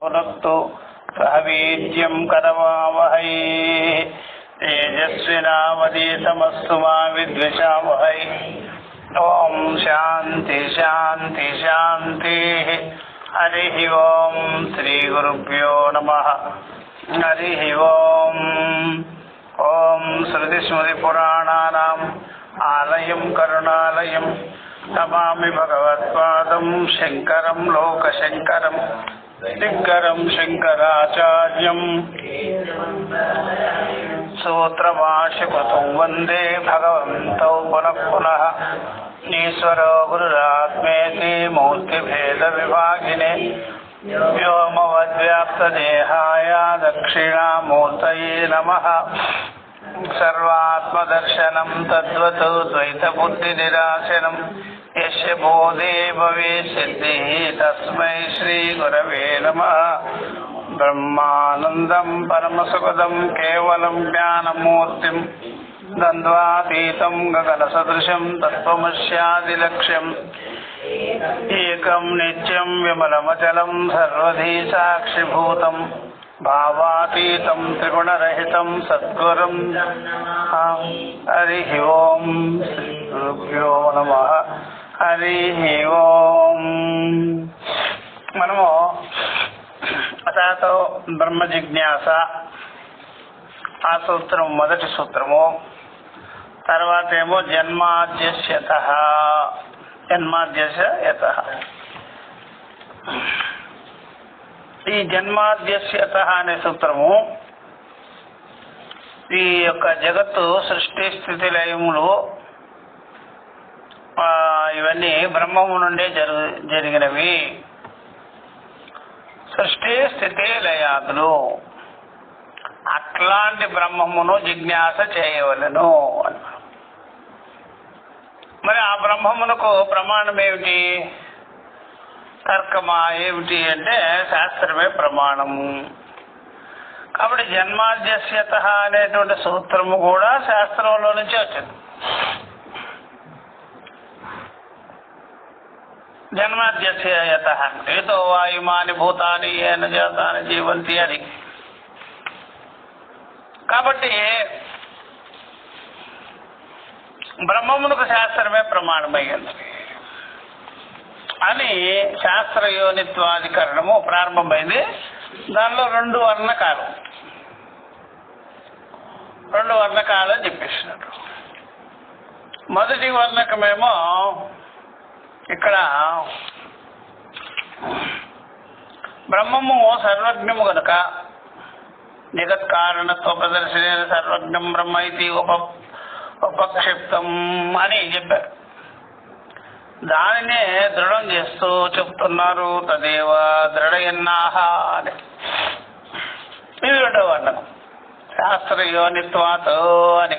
पुनस्तु सह वीर्यं करवावहै तेजस्विनावधीतमस्तु मा विद्विषावहै। ओम शांति शांति शांति। हरिः ओम श्री गुरुभ्यो नमः। हरिः ओम। ओम श्रुतिस्मृतिपुराणानाम् आलयं करुणालयं नमामि भगवत्पादं शंकरं लोकशंकरं दिग्गरं शंकराचार्यं सूत्रभाष्यकृतं वन्दे भगवन्तौ पुनः पुनः। ईश्वरो गुरुरात्मेति मूर्तिभेदविभागिने व्योमवद्व्याप्तदेहाय दक्षिणामूर्तये नमः। सर्वात्मदर्शनं तद्वत् द्वैतबुद्धिनिराशनं यस्य बोधे भवेत् सिद्धिः तस्मै श्रीगुरवे नमः। ब्रह्मानन्दं परमसुखदं केवलं ज्ञानमूर्तिं द्वन्द्वातीतं गगनसदृशं तत्त्वमस्यादिलक्ष्यम् एकं नित्यं विमलमचलं सर्वधी साक्षिभूतं भावातीतं त्रिगुणरहितं सद्गुरुं। हरिः ओम श्रीगुरुभ्यो नमः। हरिः ओम। మనము అతతో బ్రహ్మ జిజ్ఞాస ఆ సూత్రం మొదటి సూత్రము. తర్వాత ఏమో జన్మాద్యస్యతః జన్మాద్యస్యతః. ఈ జన్మాద్యస్యతః అనే సూత్రము ఈ యొక్క జగత్తు సృష్టి స్థితి లయములు ఇవన్నీ బ్రహ్మము నుండే జరిగినవి. సృష్టి స్థితి లయాదులు అట్లాంటి బ్రహ్మమును జిజ్ఞాస చేయవలెను. మరి ఆ బ్రహ్మమునకు ప్రమాణం ఏమిటి? తర్కమా ఏమిటి అంటే శాస్త్రమే ప్రమాణము. కాబట్టి జన్మాద్యస్యతః అనేటువంటి సూత్రము కూడా శాస్త్రంలో నుంచి వచ్చింది. జన్మాద్యస్యతః ఏతో వాయుమాని భూతాని ఏన జాతాని జీవంతి అని. కాబట్టి బ్రహ్మమునకు శాస్త్రమే ప్రమాణమయ్యింది అని శాస్త్రయోనిత్వాధికరణము ప్రారంభమైంది. దానిలో రెండు వర్ణకాలు అని చెప్పేసినారు. మొదటి వర్ణకమేమో ఇక్కడ బ్రహ్మము సర్వజ్ఞము గనుక జగత్ కారణత్వ ప్రదర్శన సర్వజ్ఞం బ్రహ్మ ఇది ఉపక్షిప్తం అని చెప్పారు. దానినే దృఢం చేస్తూ చెప్తున్నారు. తదేవ దృఢయన్నాహ అని. ఇది రెండవ వర్ణకం. శాస్త్రయోనిత్వాత్ అని.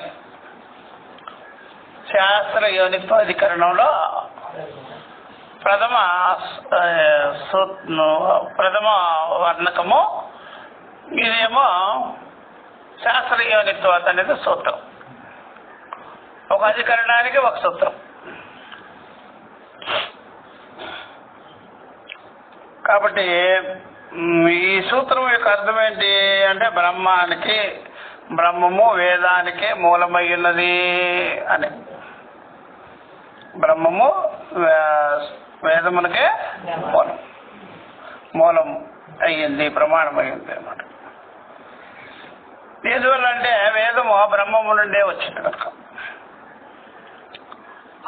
శాస్త్రయోనిత్వాధికరణంలో ప్రథమ వర్ణకము. ఇదేమో శాస్త్రయోనిత్వాత్ అనేది సూత్రం. ఒక అధికరణానికి ఒక సూత్రం. కాబట్టి ఈ సూత్రం యొక్క అర్థం ఏంటి అంటే బ్రహ్మము వేదానికే మూలమై ఉన్నది అని. బ్రహ్మము వేదమునకే మూలం అయ్యింది, ప్రమాణం అయ్యింది అన్నమాట. ఎందువల్ల అంటే వేదము బ్రహ్మము నుండే వచ్చింది కనుక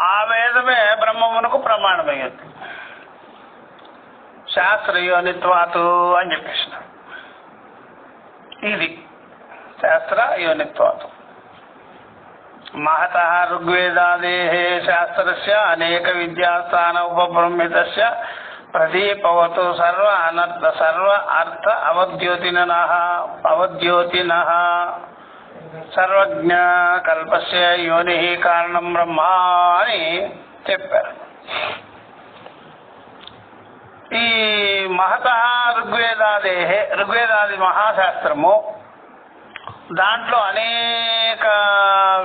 ఆ వేదమే బ్రహ్మమునకు ప్రమాణమయ్యింది. శాస్త్రయోనిత్వాతు అని చెప్పేసిన. ఇది శాస్త్రయోనిత్వాతు. మహతః ఋగ్వేదాదేః శాస్త్రస్య అనేక విద్యాస్థాన ఉపబ్రహ్మితస్య ప్రదీపవతు సర్వ అర్థ అవద్యోతినః సర్వజ్ఞ కల్పస్య యోని కారణం బ్రహ్మ అని చెప్పారు. ఈ మహతః ఋగ్వేదాది మహాశాస్త్రము దాంట్లో అనేక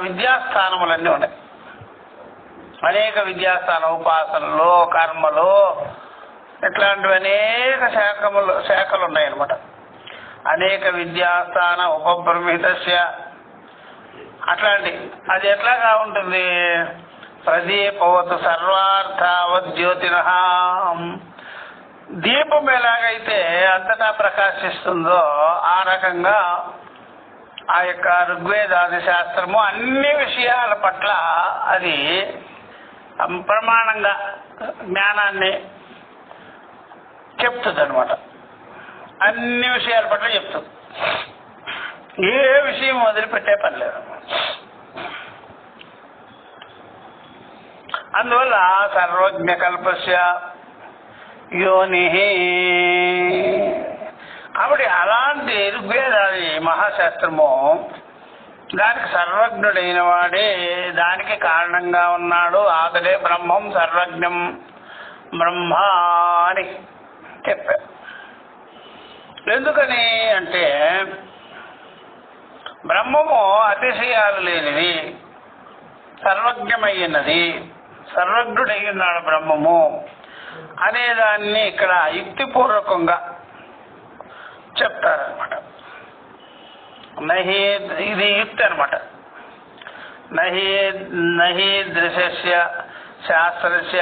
విద్యాస్థానములన్నీ ఉన్నాయి. అనేక విద్యాస్థానం, ఉపాసనలు, కర్మలు, ఇట్లాంటివి అనేక శాఖలు ఉన్నాయన్నమాట. అనేక విద్యాస్థాన ఉపబ్రహ్మితస్య అట్లాంటి అది ఎట్లాగా ఉంటుంది? ప్రదీపవతు సర్వార్థావత్ జ్యోతినః, దీపం ఎలాగైతే అంతటా ప్రకాశిస్తుందో ఆ రకంగా ఆ యొక్క ఋగ్వేదాది శాస్త్రము అన్ని విషయాల పట్ల అది ప్రమాణంగా జ్ఞానాన్ని చెప్తుంది అనమాట. అన్ని విషయాల పట్ల చెప్తుంది, ఏ విషయం వదిలిపెట్టే పని లేదు. అందువల్ల సర్వజ్ఞ కల్పస్య యోని. కాబట్టి అలాంటి ఋగ్వేదాది మహాశాస్త్రము దానికి సర్వజ్ఞుడైన వాడే దానికి కారణంగా ఉన్నాడు. అతడే బ్రహ్మం సర్వజ్ఞం బ్రహ్మ అని చెప్పారు. ఎందుకని అంటే బ్రహ్మము అతిశయాలు లేనిది, సర్వజ్ఞమైనది, సర్వజ్ఞుడైనాడు బ్రహ్మము అనేదాన్ని ఇక్కడ యుక్తిపూర్వకంగా చెప్తారనమాట. ఇది యుక్తి అనమాట. నహి దృశ్య శాస్త్రస్య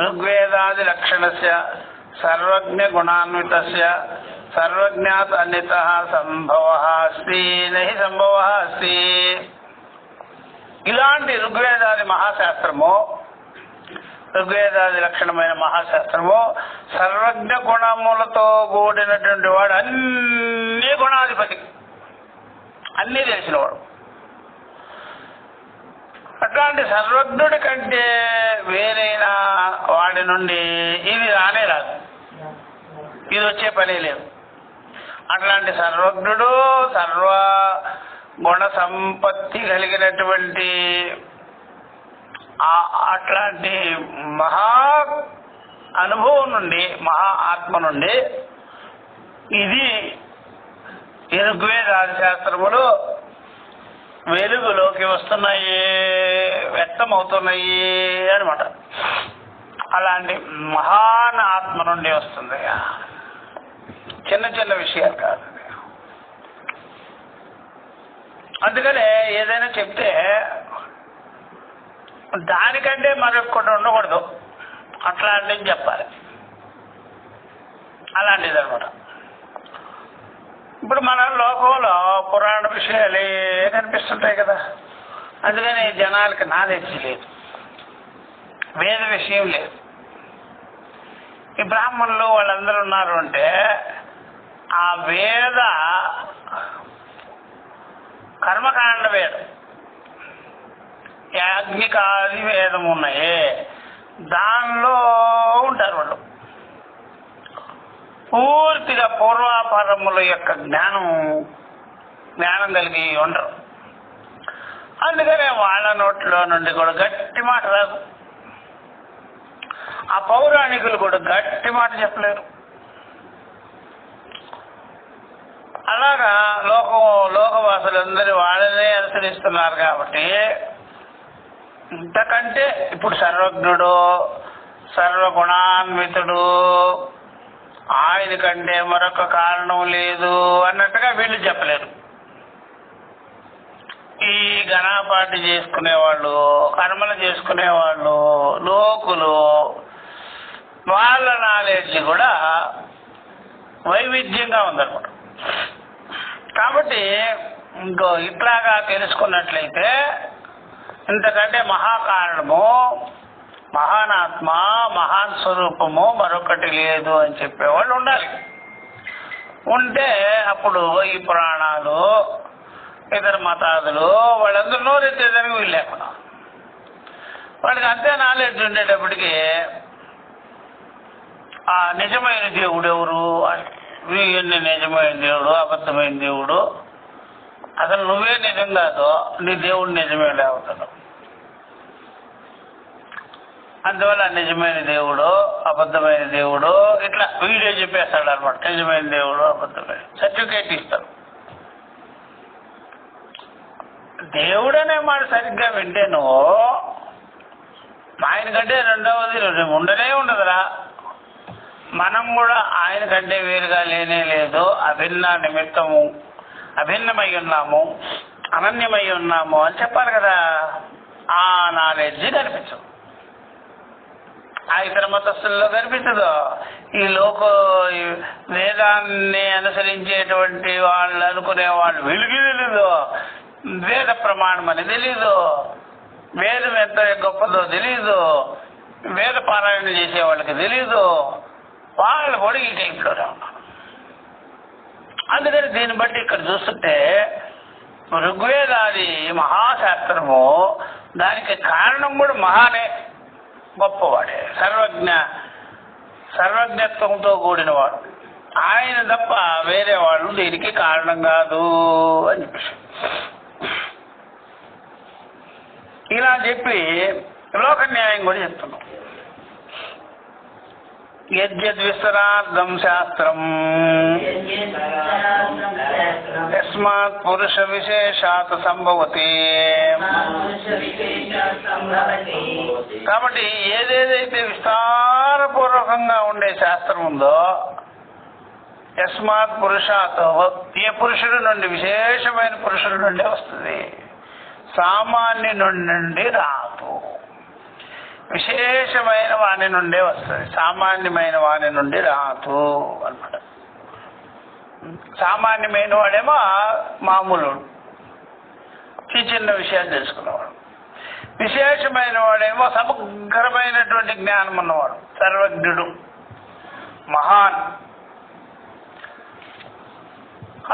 ఋగ్వేదాది లక్షణస్య సర్వజ్ఞ గుణాన్వితస్య సర్వజ్ఞాత్ అన్యతః సంభవః అస్తి నహి సంభవః అస్తి. ఇలాంటి ఋగ్వేదాది మహాశాస్త్రము, ఋగ్వేదాది లక్షణమైన మహాశాస్త్రము సర్వజ్ఞ గుణములతో కూడినటువంటి వాడు, అన్ని గుణాధిపతి, అన్నీ తెలిసినవాడు. అట్లాంటి సర్వజ్ఞుడి కంటే వేరైన వాడి నుండి ఇది రానే రాదు, ఇది వచ్చే పనే లేదు. అట్లాంటి సర్వజ్ఞుడు, సర్వ గుణ సంపత్తి కలిగినటువంటి అట్లాంటి మహా అనుభవం నుండి, మహా ఆత్మ నుండి ఇది ఋగ్వేదాది శాస్త్రములు వెలుగులోకి వస్తున్నాయి, వ్యక్తమవుతున్నాయి అనమాట. అలాంటి మహాన్ ఆత్మ నుండి వస్తుంది, చిన్న చిన్న విషయాలు కాదు. అందుకనే ఏదైనా చెప్తే దానికంటే మరొకటి ఉండకూడదు, అట్లాంటిది చెప్పాలి. అలాంటిది అనమాట. ఇప్పుడు మన లోకంలో పురాణ విషయాలే కనిపిస్తుంటాయి కదా, అందుకని జనాలకి నాలెడ్జ్ లేదు, వేద విషయం లేదు. ఈ బ్రాహ్మణులు వాళ్ళందరూ ఉన్నారు అంటే ఆ వేద కర్మకాండ వేదం, యాజ్ఞికాది వేదం ఉన్నాయి, దానిలో ఉంటారు వాళ్ళు. పూర్తిగా పూర్వాపరముల యొక్క జ్ఞానం కలిగి ఉండరు. అందుకనే వాళ్ళ నోట్లో నుండి కూడా గట్టి మాట రాదు, ఆ పౌరాణికులు కూడా గట్టి మాట చెప్పలేరు. అలాగా లోకవాసులందరూ వాళ్ళనే అనుసరిస్తున్నారు. కాబట్టి ఇంతకంటే ఇప్పుడు సర్వజ్ఞుడు, సర్వగుణాన్వితుడు, ఆయన కంటే మరొక కారణం లేదు అన్నట్టుగా వీళ్ళు చెప్పలేరు. ఈ ఘనాపాటి చేసుకునేవాళ్ళు, కర్మలు చేసుకునేవాళ్ళు, లోకులు, వాళ్ళ నాలెడ్జ్ కూడా వైవిధ్యంగా ఉందన్నమాట. కాబట్టి ఇంకో ఇట్లాగా తెలుసుకున్నట్లయితే ఇంతకంటే మహాకారణము, మహానాత్మ, మహాన్ స్వరూపము మరొకటి లేదు అని చెప్పేవాళ్ళు ఉండాలి. ఉంటే అప్పుడు ఈ పురాణాలు, ఇతర మతాదులు వాళ్ళందరూ నోరెత్తేదానికి వీలు లేకుండా వాళ్ళకి అంతే నాలెడ్జ్ ఉండేటప్పటికీ ఆ నిజమైన దేవుడు ఎవరు, వీడిని నిజమైన దేవుడు, అబద్ధమైన దేవుడు, అసలు నువ్వే నిజం కాదు, నీ దేవుడు నిజమే లేవుతాడు. అందువల్ల నిజమైన దేవుడు, అబద్ధమైన దేవుడు ఇట్లా వీడియో చెప్పేస్తాడు అనమాట. నిజమైన దేవుడు, అబద్ధమైన సర్టిఫికేట్ ఇస్తాడు. దేవుడు అనే మాట సరిగ్గా వింటే నువ్వు ఆయన కంటే రెండవది ఉండనే ఉండదురా. మనం కూడా ఆయన కంటే వేరుగా లేనే లేదు. అభిన్న నిమిత్తము, అభిన్నమై ఉన్నాము, అనన్యమై ఉన్నాము అని చెప్పాలి కదా. ఆ నాలెడ్జ్ కనిపించదు, ఆ ఇతర మతస్థుల్లో కనిపించదు. ఈ వేదాన్ని అనుసరించేటువంటి వాళ్ళు అనుకునే వాళ్ళు వీళ్ళకి తెలీదు, వేద ప్రమాణం అని తెలీదు, వేదం ఎంత గొప్పదో తెలీదు, వేద పారాయణ చేసే వాళ్ళకి తెలీదు. వాళ్ళు కూడా ఈ టైప్లోనే ఉన్నారు. అందుకని దీన్ని బట్టి ఇక్కడ చూస్తుంటే ఋగ్వేదాది మహాశాస్త్రము, దానికి కారణం కూడా మహానే, గొప్పవాడే, సర్వజ్ఞత్వంతో కూడినవాడు. ఆయన తప్ప వేరే వాళ్ళు దీనికి కారణం కాదు అని చెప్పేసి ఇలా చెప్పి లోక న్యాయం కూడా చెప్తున్నాం. యద్యద్విస్తరార్థం శాస్త్రం యస్మాత్ పురుష విశేషాత్ సంభవతి. కాబట్టి ఏదేదైతే విస్తారపూర్వకంగా ఉండే శాస్త్రం ఉందో, యస్మాత్ పురుషాత్, ఏ పురుషుడి నుండి, విశేషమైన పురుషుడి నుండి వస్తుంది, సామాన్యుడి నుండి రాదు. విశేషమైన వాణి నుండే వస్తుంది, సామాన్యమైన వాణి నుండి రాదు అన్నమాట. సామాన్యమైన వాడేమో మామూలు చిన్న విషయాలు తెలుసుకున్నవాడు, విశేషమైన వాడేమో సమగ్రమైనటువంటి జ్ఞానం ఉన్నవాడు, సర్వజ్ఞుడు, మహాన్.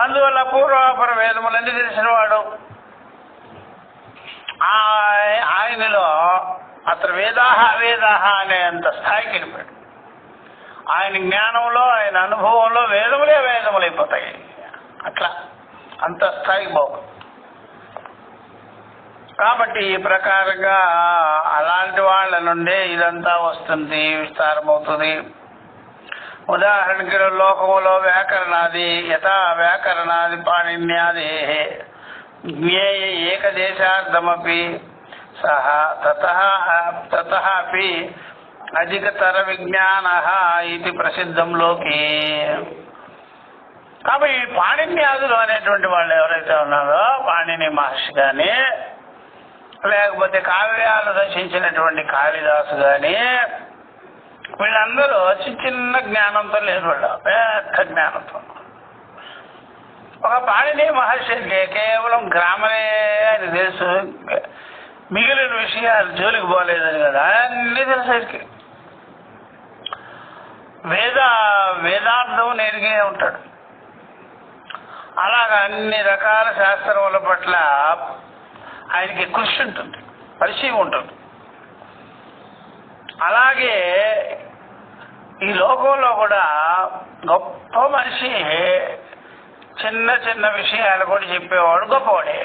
అందువల్ల పూర్వాపర వేదములన్నీ తెలిసినవాడు. ఆయనలో అతను వేదాహ అనేంత స్థాయికి వెళ్ళిపోయాడు. ఆయన జ్ఞానంలో, ఆయన అనుభవంలో వేదములైపోతాయి. అట్లా అంత స్థాయికి బాగు. కాబట్టి ఈ ప్రకారంగా అలాంటి వాళ్ళ నుండే ఇదంతా వస్తుంది, విస్తారమవుతుంది. ఉదాహరణకి లోకములో వ్యాకరణాది, యథా వ్యాకరణాది పాణిన్యాది జ్ఞేయ ఏకదేశార్థమపి సహ తతః అధికతర విజ్ఞాన ఇది ప్రసిద్ధం లోకి. కాబట్టి పాణిన్యాదులు అనేటువంటి వాళ్ళు ఎవరైతే ఉన్నారో, పాణిని మహర్షి కానీ, లేకపోతే కావ్యాలు రచించినటువంటి కాళిదాసు కానీ, వీళ్ళందరూ చిన్న జ్ఞానంతో లేరు, వాళ్ళు పెద్ద జ్ఞానంతో. ఒక పాణిని మహర్షికి కేవలం గ్రామరే అని తెలుసు, మిగిలిన విషయాలు జోలికి పోలేదని కదా, అన్నీ తెలుసు. వేదార్థం ఎరిగే ఉంటాడు. అలాగా అన్ని రకాల శాస్త్రముల పట్ల ఆయనకి కృషి ఉంటుంది, పరిచయం ఉంటుంది. అలాగే ఈ లోకంలో కూడా గొప్ప మనిషి చిన్న విషయాలు కూడా చెప్పేవాడు గొప్పవాడే,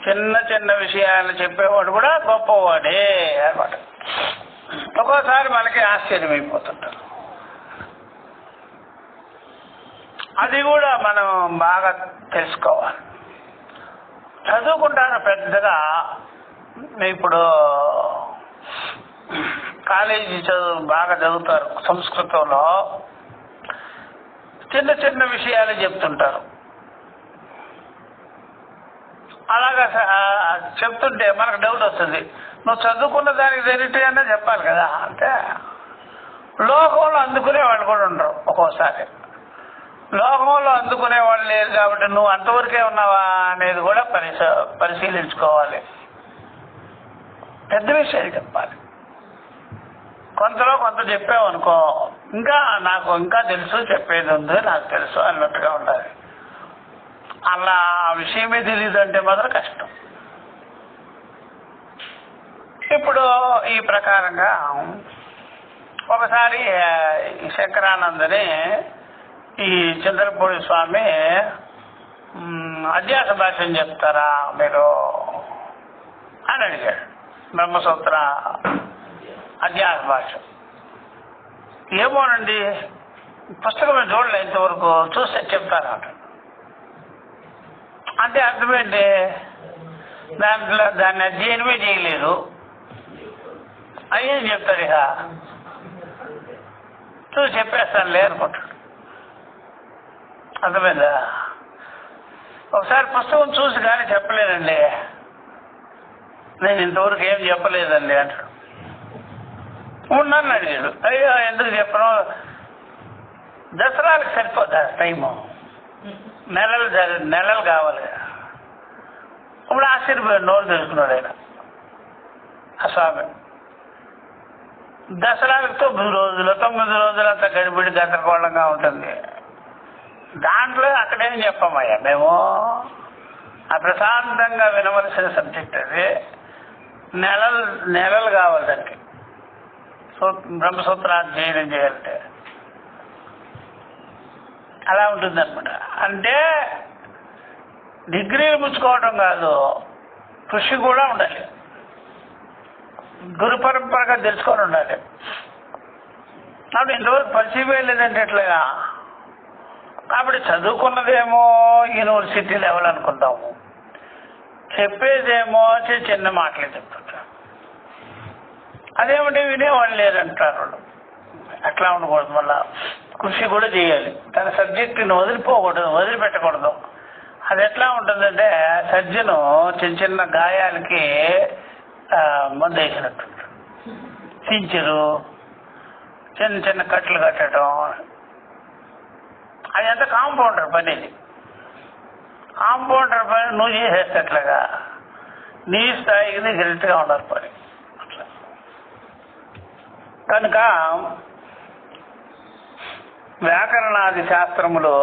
చిన్న విషయాలు చెప్పేవాడు కూడా గొప్పవాడే అన్నమాట. ఒక్కోసారి మనకి ఆశ్చర్యం అయిపోతుంటారు. అది కూడా మనం బాగా తెలుసుకోవాలి. చదువుకుంటాను పెద్దగా. ఇప్పుడు కాలేజీ బాగా చదువుతారు, సంస్కృతంలో చిన్న విషయాలు చెప్తుంటారు. అలాగా చెప్తుంటే మనకు డౌట్ వస్తుంది, నువ్వు చదువుకున్న దానికి తెలియటన్నా చెప్పాలి కదా అంటే. లోకంలో అందుకునే వాళ్ళు కూడా ఉండరు. ఒక్కోసారి లోకంలో అందుకునే వాళ్ళు లేరు కాబట్టి నువ్వు అంతవరకే ఉన్నావా అనేది కూడా పరిశీలించుకోవాలి. పెద్ద విషయాలు చెప్పాలి. కొంతలో కొంత చెప్పావు అనుకో, నాకు ఇంకా తెలుసు, చెప్పేది ఉంది, నాకు తెలుసు అన్నట్టుగా ఉండాలి. అలా ఆ విషయమే తెలియదు అంటే మాత్రం కష్టం. ఇప్పుడు ఈ ప్రకారంగా ఒకసారి ఈ శంకరానందని ఈ చంద్రపూడి స్వామి అధ్యాస భాష్యం చెప్తారా మీరు అని అడిగాడు. బ్రహ్మసూత్ర అధ్యాస భాష్యం. ఏమోనండి, పుస్తకం చూడలే ఇంతవరకు, చూస్తే చెప్తారా అంటే అర్థమేంటి? దాన్ని అధ్యయనమే చేయలేదు అయ్యేం చెప్తారు. ఇక చూసి చెప్పేస్తానులే అనుకుంటాడు. అర్థమైందా? ఒకసారి పుస్తకం చూసి కానీ చెప్పలేదండి, నేను ఇంతవరకు ఏం చెప్పలేదండి అంటాడు. ఉన్నాను అడిగాడు. అయ్యో ఎందుకు చెప్పను, దసరాలకు సరిపోద్దా టైము, నెలలు కావాలి. ఇప్పుడు ఆశ్చర్యపోయాడు, నోరు తెలుసుకున్నాడు ఆయన ఆ స్వామి. దసరాలకు 9 రోజులు అంతా గడిబిడి గందరగోళంగా ఉంటుంది. దాంట్లో అక్కడేం చెప్పమయ్యా మేము, ఆ ప్రశాంతంగా వినవలసిన సబ్జెక్ట్ అది. నెలలు కావాలి దానికి, బ్రహ్మసూత్రాధ్యయనం చేయాలంటే. అలా ఉంటుంది అనమాట. అంటే డిగ్రీలు పుచ్చుకోవడం కాదు, కృషి కూడా ఉండాలి, గురు పరంపరగా తెలుసుకొని ఉండాలి. అప్పుడు ఇంతవరకు పరిచయం లేదంటే ఎట్లాగా. కాబట్టి చదువుకున్నదేమో యూనివర్సిటీ లెవెల్ అనుకుంటాము, చెప్పేదేమో చిన్న మాటలే చెప్తుంటారు. అదేమిటి వినేవాళ్ళు లేదంటారు వాళ్ళు. అట్లా ఉండకూడదు. మళ్ళా కృషి కూడా చేయాలి, తన సబ్జెక్టుని వదిలిపెట్టకూడదు. అది ఎట్లా ఉంటుందంటే సర్జను చిన్న గాయాలకి మందు వేసినట్టు, సించరు, చిన్న కట్లు కట్టడం, అది అంతా కాంపౌండర్ పని. ఇది కాంపౌండర్ పని నువ్వు చేసేస్తట్లాగా నీ స్థాయికి నీకు కరెక్ట్గా ఉండాలి పని. అట్లా కనుక వ్యాకరణాది శాస్త్రములు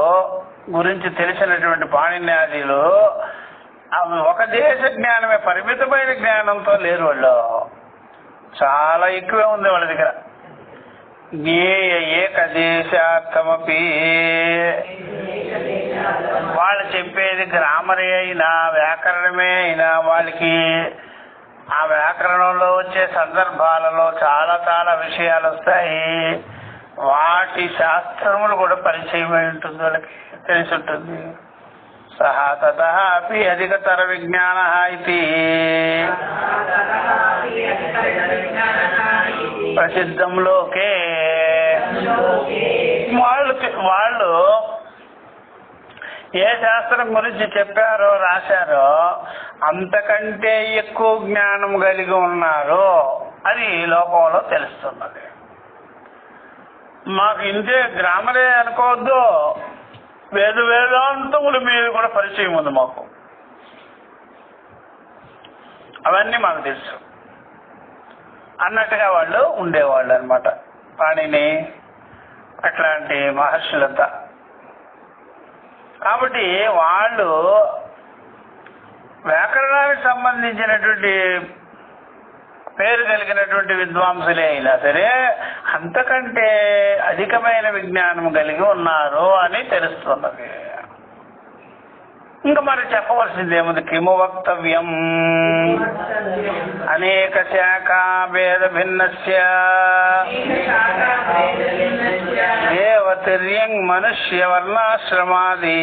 గురించి తెలిసినటువంటి పాణిన్యాదులు అవి ఒక దేశ జ్ఞానమే, పరిమితమైన జ్ఞానంతో లేరు వాళ్ళు, చాలా ఎక్కువే ఉంది వాళ్ళ దగ్గర. జ్ఞేయ ఏకదేశార్థమపి, వాళ్ళు చెప్పేది గ్రామరే అయినా వ్యాకరణమే అయినా వాళ్ళకి ఆ వ్యాకరణంలో వచ్చే సందర్భాలలో చాలా విషయాలు వస్తాయి. వాటి శాస్త్రములు కూడా పరిచయం అయి ఉంటుంది, వాళ్ళకి తెలిసి ఉంటుంది. సహా తత అపి అధికతర విజ్ఞాన ఇది ప్రసిద్ధంలోకే. వాళ్ళు ఏ శాస్త్రం గురించి చెప్పారో రాశారో అంతకంటే ఎక్కువ జ్ఞానం కలిగి ఉన్నారు అది లోకంలో తెలుస్తున్నది. మాకు ఇంతే గ్రామరే అనుకోవద్దు, వేదాంతముల మీద కూడా పరిచయం ఉంది మాకు, అవన్నీ మాకు తెలుసు అన్నట్టుగా వాళ్ళు ఉండేవాళ్ళు అనమాట. పాణిని అట్లాంటి మహర్షులంతా. కాబట్టి వాళ్ళు వ్యాకరణానికి సంబంధించినటువంటి పేరు కలిగినటువంటి విద్వాంసులే అయినా సరే అంతకంటే అధికమైన విజ్ఞానం కలిగి ఉన్నారు అని తెలుస్తున్నది. ఇంకా మరి చెప్పవలసింది ఏముంది? కిము వక్తవ్యం అనేక శాఖా భేద భిన్నస్య దేవతిర్యం మనుష్య వర్ణాశ్రమాది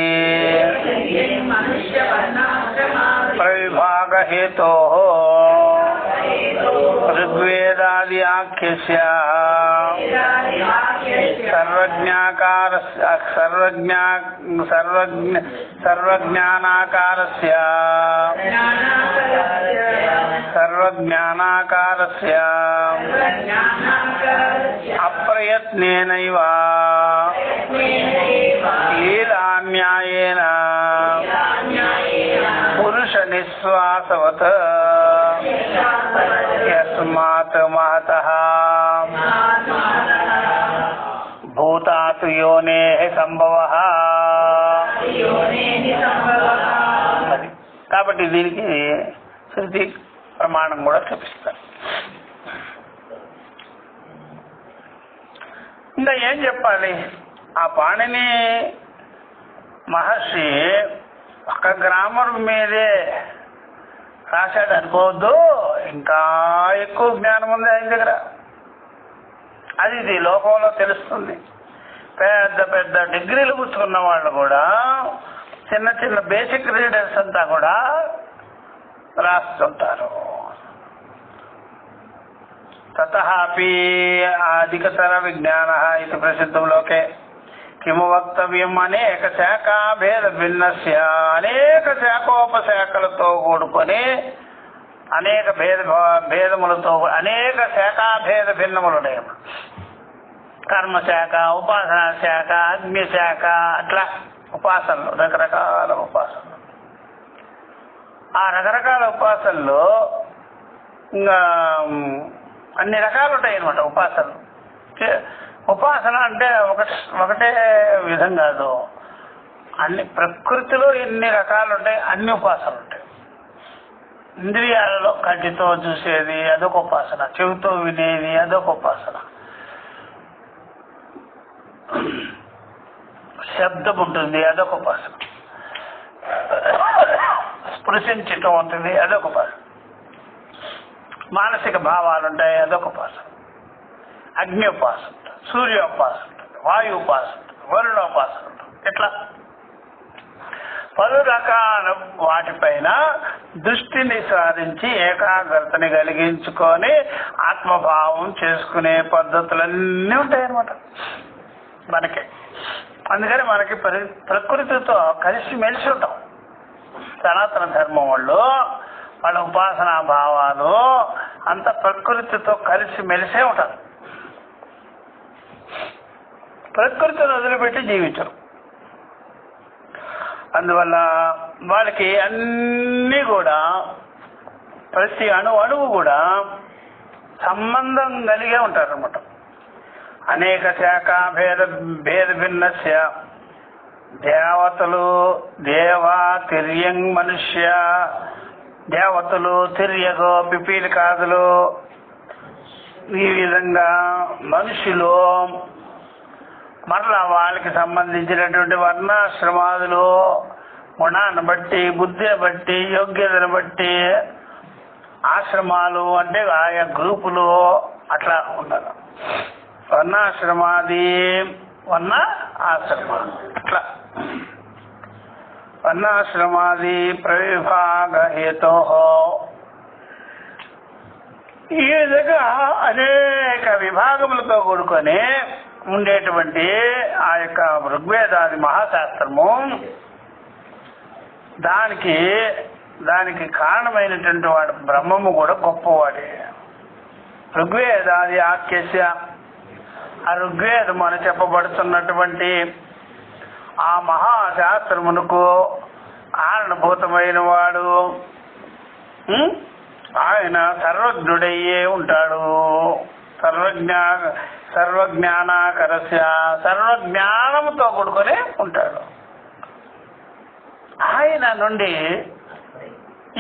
ప్రవిభాగ హేతో ఋగ్వేదాది ఆఖ్యస్య సర్వజ్ఞానాకారస్య అప్రయత్నేనైవ లీలాన్యాయేన పురుష నిశ్వాసవత్ యస్మాత్ మహతః భూతాత్ యోనేః సంభవః. కాబట్టి దీనికి శృతి ప్రమాణం కూడా చూపిస్తారు. ఇంకా ఏం చెప్పాలి? ఆ పాణిని మహర్షి ఒక గ్రామర్ మీదే రాశాడు అనుకోవద్దు, ఇంకా ఎక్కువ జ్ఞానం ఉంది ఆయన దగ్గర. అది ఇది లోకంలో తెలుస్తుంది. పెద్ద డిగ్రీలు పుచ్చుకున్న వాళ్ళు కూడా చిన్న బేసిక్ రీడర్స్ అంతా కూడా రాస్తుంటారు. తతః అపి అధికతర విజ్ఞానః ఇది ప్రసిద్ధం లోకే కిము వక్తవ్యం అనేక శాఖా భేద భిన్నస్య అనేక శాఖోపశాఖలతో కూడుకొని అనేక భేదములతో అనేక శాఖా భేద భిన్నములున్నాయి. కర్మశాఖ, ఉపాసనా శాఖ, అగ్నిశాఖ, అట్లా ఉపాసనలు రకరకాల ఉపాసనలు. ఆ రకరకాల ఉపాసనలు ఇంకా అన్ని రకాలు ఉంటాయి అన్నమాట. ఉపాసన అంటే ఒకటే విధం కాదు. అన్ని ప్రకృతిలో ఎన్ని రకాలు ఉంటాయి, అన్ని ఉపాసనలు ఉంటాయి. ఇంద్రియాలలో కంటితో చూసేది అదొక ఉపాసన, చెవితో వినేది అదొక ఉపాసన, శబ్దం ఉంటుంది అదొక ఉపాసన, స్పృశించటం ఉంటుంది అదొక ఉపాసన, మానసిక భావాలు ఉంటాయి అదొక ఉపాసన, అగ్ని ఉపాసన, సూర్యోపాసన ఉంటుంది, వాయు ఉపాసన ఉంటుంది, వరుణోపాసన ఉంటుంది. ఇట్లా పలు రకాల వాటిపైన దృష్టిని సారించి ఏకాగ్రతని కలిగించుకొని ఆత్మభావం చేసుకునే పద్ధతులన్నీ ఉంటాయన్నమాట మనకి. అందుకని మనకి ప్రకృతితో కలిసి మెలిసి ఉంటాం. సనాతన ధర్మం వాళ్ళ ఉపాసనా భావాలు అంత ప్రకృతితో కలిసి మెలిసే ఉంటారు. ప్రకృతిని వదిలిపెట్టి జీవించరు. అందువల్ల వాళ్ళకి అన్నీ కూడా ప్రతి అణువు కూడా సంబంధం కలిగే ఉంటారు అన్నమాట. అనేక శాఖ భేద భిన్నస్య దేవతలు తిర్యంగ్ మనుష్య దేవతలు తిర్యగో పిపీలికాదులు ఈ విధంగా మనుషులు మరలా వాళ్ళకి సంబంధించినటువంటి వర్ణాశ్రమాదులు గుణాన్ని బట్టి బుద్ధిని బట్టి యోగ్యతను బట్టి ఆశ్రమాలు అంటే ఆయా గ్రూపులు అట్లా ఉన్నారు. వర్ణాశ్రమాది ఆశ్రమాలు అట్లా వర్ణాశ్రమాది ప్రవిభాగ హేతో ఈ విధంగా అనేక విభాగములతో కూడుకొని ఉండేటువంటి ఆ యొక్క ఋగ్వేదాది మహాశాస్త్రము దానికి కారణమైనటువంటి వాడు బ్రహ్మము కూడా గొప్పవాడే. ఋగ్వేదాది ఆఖ్యస్య ఆ ఋగ్వేదము అని చెప్పబడుతున్నటువంటి ఆ మహాశాస్త్రమునకు కారణభూతమైన వాడు ఆయన సర్వజ్ఞుడయ్యే ఉంటాడు. సర్వజ్ఞానాకరస్య సర్వజ్ఞానముతో కూడుకొని ఉంటాడు. ఆయన నుండి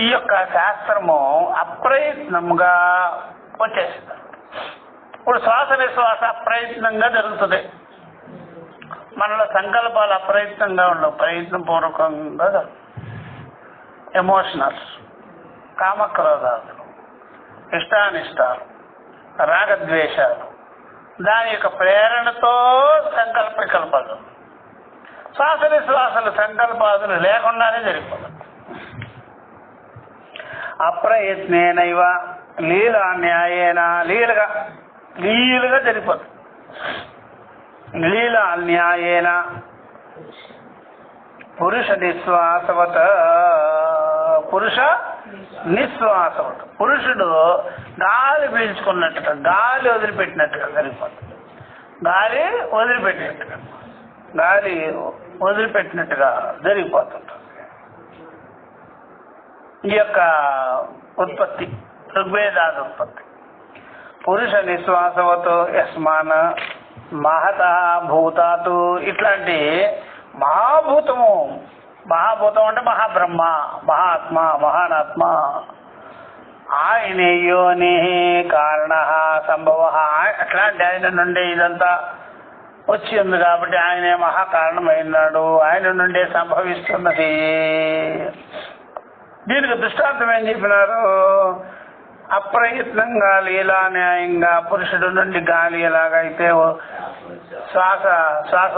ఈ యొక్క శాస్త్రము అప్రయత్నముగా వచ్చేసింది. ఇప్పుడు శ్వాస నిశ్వాస అప్రయత్నంగా జరుగుతుంది. మనలో సంకల్పాలు అప్రయత్నంగా ఉండవు, ప్రయత్నపూర్వకంగా ఎమోషనల్స్, కామక్రోధాలు, ఇష్టానిష్టాలు, రాగద్వేషాలు, దాని యొక్క ప్రేరణతో సంకల్ప వికల్పాలు. శ్వాస నిశ్వాసలు సంకల్పాదులు లేకుండానే జరిగిపోతుంది. అప్రయత్నేనైవ లీలా న్యాయేన లీలుగా జరిగిపోతుంది. లీలా న్యాయేన పురుష నిశ్వాసవత పురుషుడు గాలి పీల్చుకున్నట్టుగా గాలి వదిలిపెట్టినట్టుగా జరిగిపోతుంది. గాలి వదిలిపెట్టినట్టుగా జరిగిపోతుంటుంది. ఈ యొక్క ఉత్పత్తి ఋగ్వేదాది ఉత్పత్తి. పురుష నిశ్వాసవతో యస్మాన్ మహత భూతాతు ఇట్లాంటి మహాభూతం అంటే మహాబ్రహ్మ, మహాత్మ, మహానాత్మ ఆయన యోని కారణ సంభవ అట్లాంటి ఆయన నుండి ఇదంతా వచ్చి ఉంది కాబట్టి ఆయనే మహాకారణమైనాడు. ఆయన నుండే సంభవిస్తున్నది. దీనికి దృష్టాంతం ఏం చెప్పినారు? అప్రయత్నంగా లీలా న్యాయంగా పురుషుడు నుండి గాలి ఎలాగైతే శ్వాస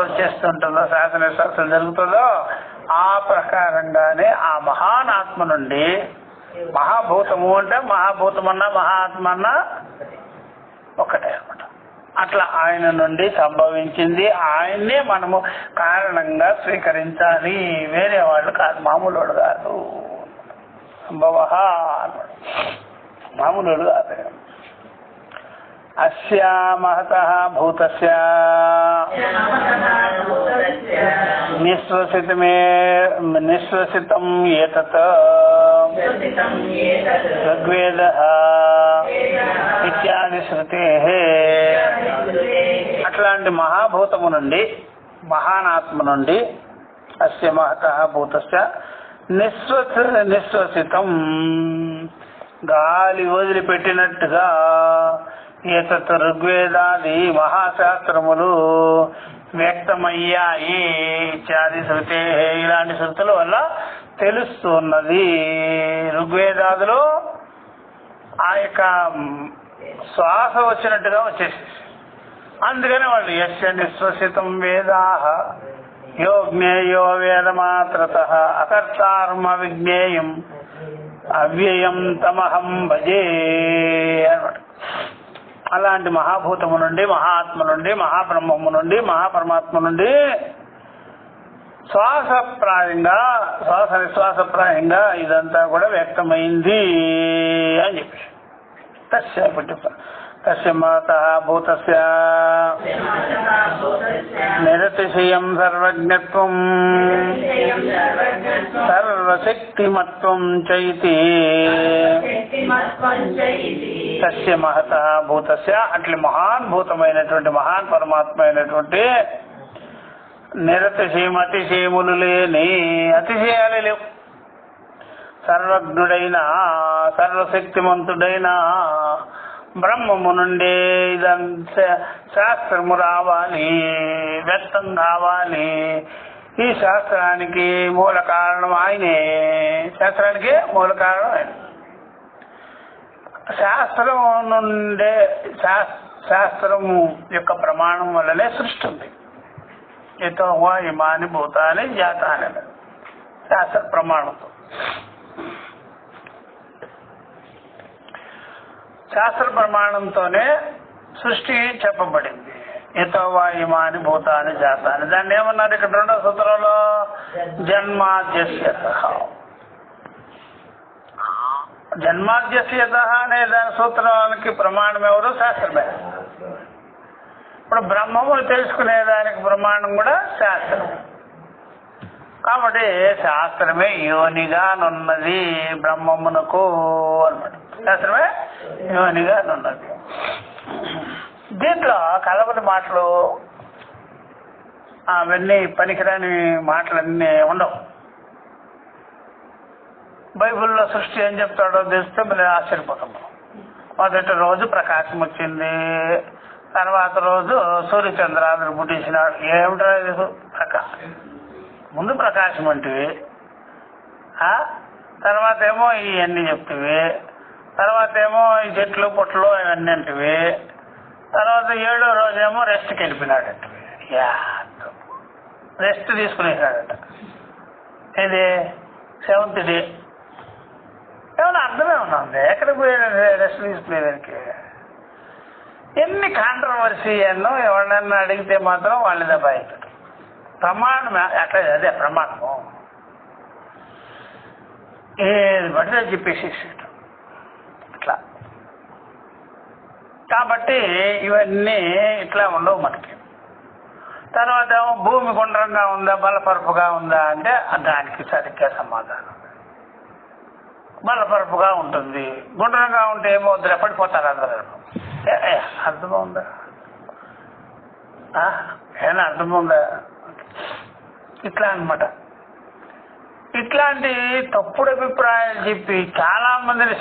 వచ్చేస్తుంటుందో, శ్వాస నిశ్వాసం జరుగుతుందో ఆ ప్రకారంగానే ఆ మహానాత్మ నుండి మహాభూతము అంటే మహాభూతమన్నా మహాత్మ అన్నా ఒక్కటే అనమాట. అట్లా ఆయన నుండి సంభవించింది, ఆయన్నే మనము కారణంగా స్వీకరించాలి, వేరే వాళ్ళు కాదు, మామూలు వాడు కాదు. సంభవ మామూలు కాదు. అస్యా మహతః భూతస్య నిశ్వసితం ఏతత్ ఋగ్వేదః ఇత్యాది శృతేః. అట్లాంటి మహాభూతము నుండి, మహానాత్మ నుండి, అస్య మహతః భూతస్య నిశ్వసితం గాలి వదిలిపెట్టినట్టుగా ఏతత్ ఋగ్వేదాది మహాశాస్త్రములు వ్యక్తమయ్యాయి ఇత్యాది శృతే. ఇలాంటి శృతుల వల్ల తెలుస్తున్నది. ఋగ్వేదాదులు ఆ యొక్క శ్వాస వచ్చినట్టుగా వచ్చేసేసి, అందుకని వాళ్ళు యస్య నిశ్వసితం వేదాః యో జ్ఞేయో వేదమాత్రతః అకర్తార్మ విజ్ఞేయం అవ్యయం తమహం భజే అన్నమాట. అలాంటి మహాభూతము నుండి, మహాత్మ నుండి, మహాబ్రహ్మము నుండి, మహాపరమాత్మ నుండి శ్వాసప్రాయంగా, శ్వాస నిశ్వాసప్రాయంగా ఇదంతా కూడా వ్యక్తమైంది అని చెప్పి తస్య మహతః భూతస్య నిరతిశయం సర్వజ్ఞత్వం సర్వశక్తిమత్వం చైతి. తస్య మహతః భూతస్య అట్లా మహాన్భూతమైనటువంటి, మహాన్ పరమాత్మ అయినటువంటి, నిరతిశయం అతిశయములు లేని, అతిశయాలే లేవు, సర్వజ్ఞుడైన సర్వశక్తిమంతుడైన బ్రహ్మము నుండే ఇదంతా శాస్త్రము రావాలి, వ్యక్తం కావాలి. ఈ శాస్త్రానికి మూల కారణం ఆయనే, శాస్త్రానికి మూల కారణం ఆయన. శాస్త్రం నుండే, శాస్త్రము యొక్క ప్రమాణం వల్లనే సృష్టి ఉంది. ఎతో ఇమాని భూతాని జాతాని శాస్త్ర ప్రమాణంతో. శాస్త్ర ప్రమాణంతోనే సృష్టి చెప్పబడింది. ఎతో ఇమాని భూతాని జాతాని. దాన్ని ఏమన్నారు ఇక్కడ రెండో సూత్రంలో? జన్మాద్యస్యతః. జన్మాద్యస్యతః అనే దాని సూత్రానికి ప్రమాణం ఎవరు? శాస్త్రమే. ఇప్పుడు బ్రహ్మమును తెలుసుకునేదానికి ప్రమాణం కూడా శాస్త్రం. కాబట్టి శాస్త్రమే యోనిగానున్నది బ్రహ్మమునకు అన్నమాట. శాస్త్రమే యోనిగానున్నది. దీంట్లో కలవని మాటలు, అవన్నీ పనికిరాని మాటలన్నీ ఉండవు. బైబిల్లో సృష్టి ఏం చెప్తాడో తెలిస్తే మళ్ళీ ఆశ్చర్యపోతాం. మొదటి రోజు ప్రకాశం వచ్చింది, తర్వాత రోజు సూర్యచంద్రాదులు పుట్టించినాడు. ఏమిటో ప్రకాశం, ముందు ప్రకాశం అంటివి, తర్వాత ఏమో ఇవన్నీ చెప్తివి, తర్వాత ఏమో ఈ చెట్లు పుట్టలు ఇవన్నీ అంటివి, తర్వాత 7వ రోజేమో రెస్ట్కి వెళ్ళిపోయినాడంటివి. రెస్ట్ తీసుకునేసాడట. ఇది 7th డే. ఏమన్నా అర్థమే ఉన్నది ఎక్కడికి పోయాడు రెస్ట్ తీసుకునేదానికి? ఎన్ని కాంట్రవర్సీ అన్నో ఎవరన్నా అడిగితే మాత్రం వాళ్ళ దెబ్బ ప్రమాణం అట్లా, అదే ప్రమాణము. ఏది పడితే చెప్పేసి ఇట్లా. కాబట్టి ఇవన్నీ ఇట్లా ఉండవు మనకి. తర్వాత ఏమో భూమి గుండ్రంగా ఉందా బలపరుపుగా ఉందా అంటే దానికి సరిగ్గా సమాధానం. బలపరుపుగా ఉంటుంది, గుండ్రంగా ఉంటే ఏమో పడిపోతారు అందరూ. అర్థమవుందా? ఏమైనా అర్థమవుందా? ఇట్లా అనమాట. ఇట్లాంటి తప్పుడు అభిప్రాయాలు చెప్పి చాలా మందిని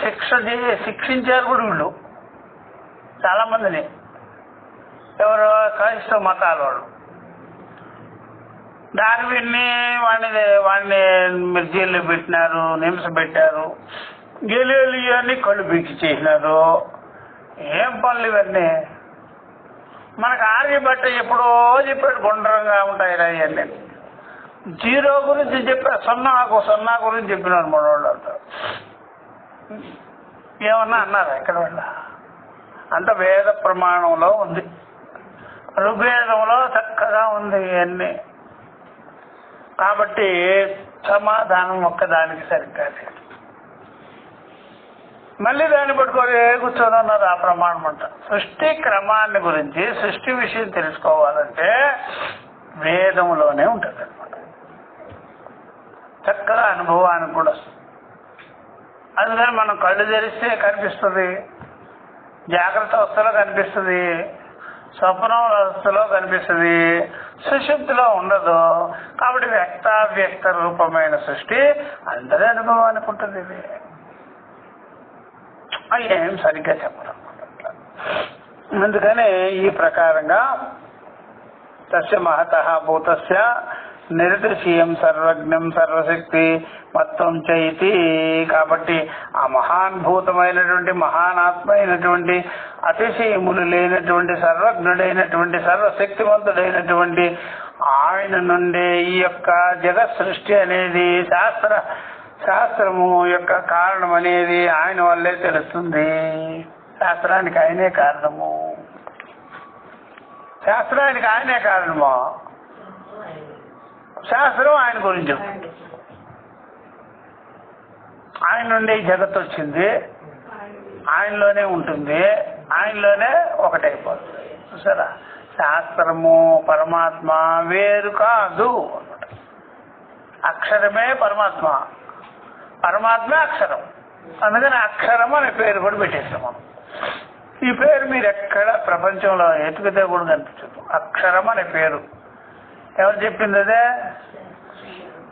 శిక్షించారు కూడా వీళ్ళు. చాలా మందిని, ఎవరు క్రైస్తవ మతాల వాళ్ళు. డార్విన్ని వాడిని మీరు జైల్లో పెట్టినారు, నిమిష పెట్టారు. గెలియని కళ్ళు బీకి చేసినారు. ఏం పనులు ఇవన్నీ? మనకు ఆర్యభట్ట ఎప్పుడో చెప్పాడు గుండ్రంగా ఉంటాయి ఇవన్నీ. 0 గురించి చెప్పారు, 0 గురించి చెప్పినారు మన వాళ్ళు. ఏమన్నా అన్నారా ఇక్కడ వాళ్ళ? అంత వేద ప్రమాణంలో ఉంది. ఋగ్వేదంలో చక్కగా ఉంది ఇవన్నీ. కాబట్టి సమాధానం ఒక్కదానికి సరిగ్గా లేదు. మళ్ళీ దాన్ని పట్టుకొని కూర్చోనున్నారు ఆ ప్రమాణం అంట. సృష్టి క్రమాన్ని గురించి, సృష్టి విషయం తెలుసుకోవాలంటే వేదంలోనే ఉంటుంది అనమాట. చక్కగా అనుభవానికి కూడా వస్తుంది. అందుకని మనం కళ్ళు తెరిస్తే కనిపిస్తుంది, జాగ్రత్త అవస్థలో కనిపిస్తుంది, స్వప్న అవస్థలో కనిపిస్తుంది, సుషుప్తిలో ఉండదు. కాబట్టి వ్యక్త రూపమైన సృష్టి అందరి అనుభవానికి ఉంటుంది. ఇది ఏం సరిగ్గా చెప్పడం. అందుకని ఈ ప్రకారంగా తస్య మహతః భూతస్య నిర్దృశ్యం సర్వజ్ఞం సర్వశక్తి మత్వం చైతి. కాబట్టి ఆ మహాన్భూతమైనటువంటి మహానాత్మ అయినటువంటి అతిశయములు లేనటువంటి సర్వజ్ఞుడైనటువంటి సర్వశక్తివంతుడైనటువంటి ఆయన నుండే ఈ యొక్క జగత్ సృష్టి అనేది శాస్త్రము యొక్క కారణం అనేది ఆయన వల్లే తెలుస్తుంది. శాస్త్రానికి ఆయనే కారణము. శాస్త్రానికి ఆయనే కారణము. శాస్త్రం ఆయన గురించి ఆయన నుండి జగత్ వచ్చింది, ఆయనలోనే ఉంటుంది, ఆయనలోనే ఒకటైపోతుంది. చూసారా, శాస్త్రము పరమాత్మ వేరు కాదు. అక్షరమే పరమాత్మ, పరమాత్మే అక్షరం. అందుకని అక్షరం అనే పేరు కూడా పెట్టేస్తాం మనం. ఈ పేరు మీరు ఎక్కడ ప్రపంచంలో ఎతుకితే కూడా కనిపించదు. అక్షరం అనే పేరు ఎవరు చెప్పింది? అదే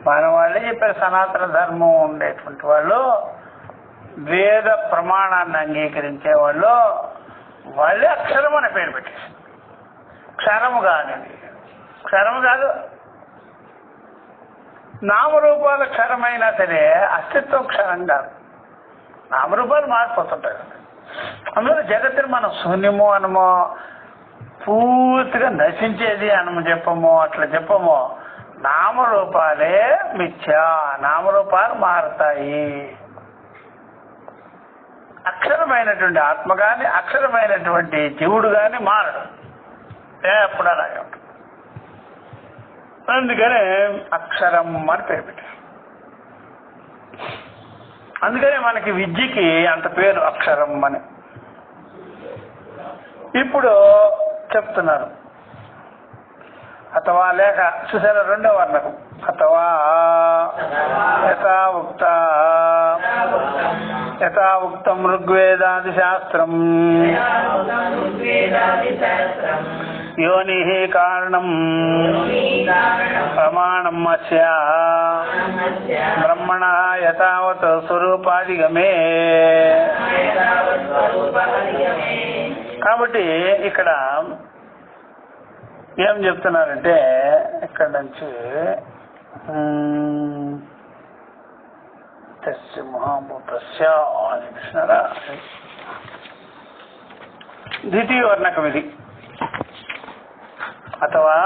మన వాళ్ళే చెప్పారు. సనాతన ధర్మం ఉండేటువంటి వాళ్ళు, వేద ప్రమాణాన్ని అంగీకరించే వాళ్ళు, వాళ్ళే అక్షరం అనే పేరు పెట్టేసారు. క్షరము కానిది, క్షరము కాదు. నామరూపాల క్షరమైనా సరే అస్తిత్వం క్షరం కాదు. నామరూపాలు మారిపోతుంటాయి. అందులో జగత్తుని మనం శూన్యము అనమో, పూర్తిగా నశించేది అనము చెప్పము, అట్లా చెప్పము. నామరూపాలే మిథ్యా, నామరూపాలు మారుతాయి. అక్షరమైనటువంటి ఆత్మ గాని, అక్షరమైనటువంటి జీవుడు గాని మారడు. ఎప్పుడు అలాగే ఉంటుంది. అందుకనే అక్షరం అని పేరు పెట్టారు. అందుకనే మనకి విద్యకి అంత పేరు అక్షరం అని. ఇప్పుడు చెప్తున్నారు అథవా లేక చూసారా, రెండో వర్ణకం అథవా యథా ఉక్తం ఋగ్వేదాది శాస్త్రం యోని కారణం ప్రమాణం అస్య బ్రహ్మణ యథావత్ స్వరూపాధిగమే. కాబట్టి ఇక్కడ ఏం చెప్తున్నారంటే, ఇక్కడ నుంచి తస్య మహాభూతస్య అని చూసినారా, ద్వితీయ వర్ణకం ఇది. అథవా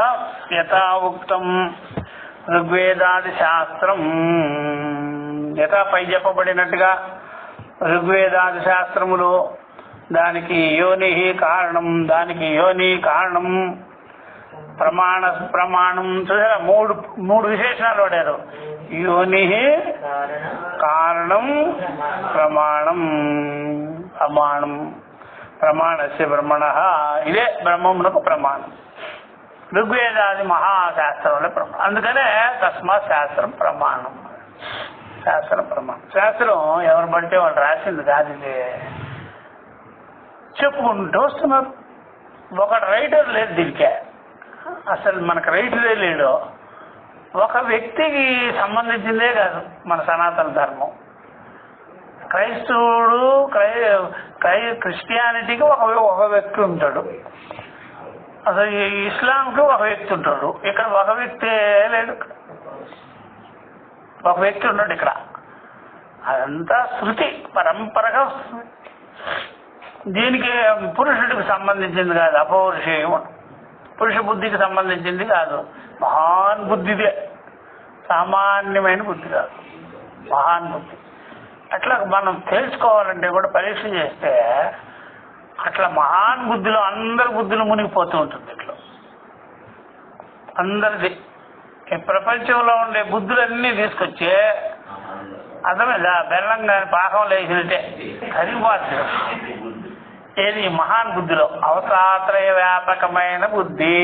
యథా ఉక్తం ఋగ్వేదాది శాస్త్రం, యథా పై చెప్పబడినట్టుగా ఋగ్వేదాది శాస్త్రములు, దానికి యోని కారణం, దానికి యోని కారణం, ప్రమాణం చూసారా, మూడు విశేషణాలు వాడారు. యోని కారణం ప్రమాణం, ప్రమాణస్య బ్రహ్మణ, ఇదే బ్రహ్మమునకు ప్రమాణం. ఋగ్వేదాది మహాశాస్త్రంలో ప్రమాణం. అందుకనే తస్మాత్ శాస్త్రం ప్రమాణం. శాస్త్రం ప్రమాణం. శాస్త్రం ఎవరు పడితే వాళ్ళు రాసింది కాదు, ఇది చెప్పుకుంటూ వస్తున్నారు. ఒకటి రైటర్ లేదు దీనికే, అసలు మనకు రైటరే లేడు. ఒక వ్యక్తికి సంబంధించిందే కాదు మన సనాతన ధర్మం. క్రైస్తవుడు క్రిస్టియానిటీకి ఒక వ్యక్తి ఉంటాడు, అసలు ఇస్లాంకి ఒక వ్యక్తి ఉంటాడు. ఇక్కడ ఒక వ్యక్తి లేడు, ఒక వ్యక్తి ఉన్నాడు ఇక్కడ. అదంతా శృతి పరంపరగా వస్తుంది. దీనికి పురుషుడికి సంబంధించింది కాదు, అపౌరుషేయం. పురుష బుద్ధికి సంబంధించింది కాదు, మహాన్ బుద్ధిదే, సామాన్యమైన బుద్ధి కాదు, మహాన్ బుద్ధి. అట్లా మనం తెలుసుకోవాలంటే కూడా పరీక్ష చేస్తే అట్లా మహాన్ బుద్ధిలో అందరి బుద్ధులు మునిగిపోతూ ఉంటుంది. ఇట్లా అందరిది ఈ ప్రపంచంలో ఉండే బుద్ధులన్నీ తీసుకొచ్చే అర్థమైందా, బెల్లం కానీ పాకంలో వేసినట్టే కరిగిపోతుంది. ఏది మహాన్ బుద్ధిలో అవతాత్రయ వ్యాపకమైన బుద్ధి,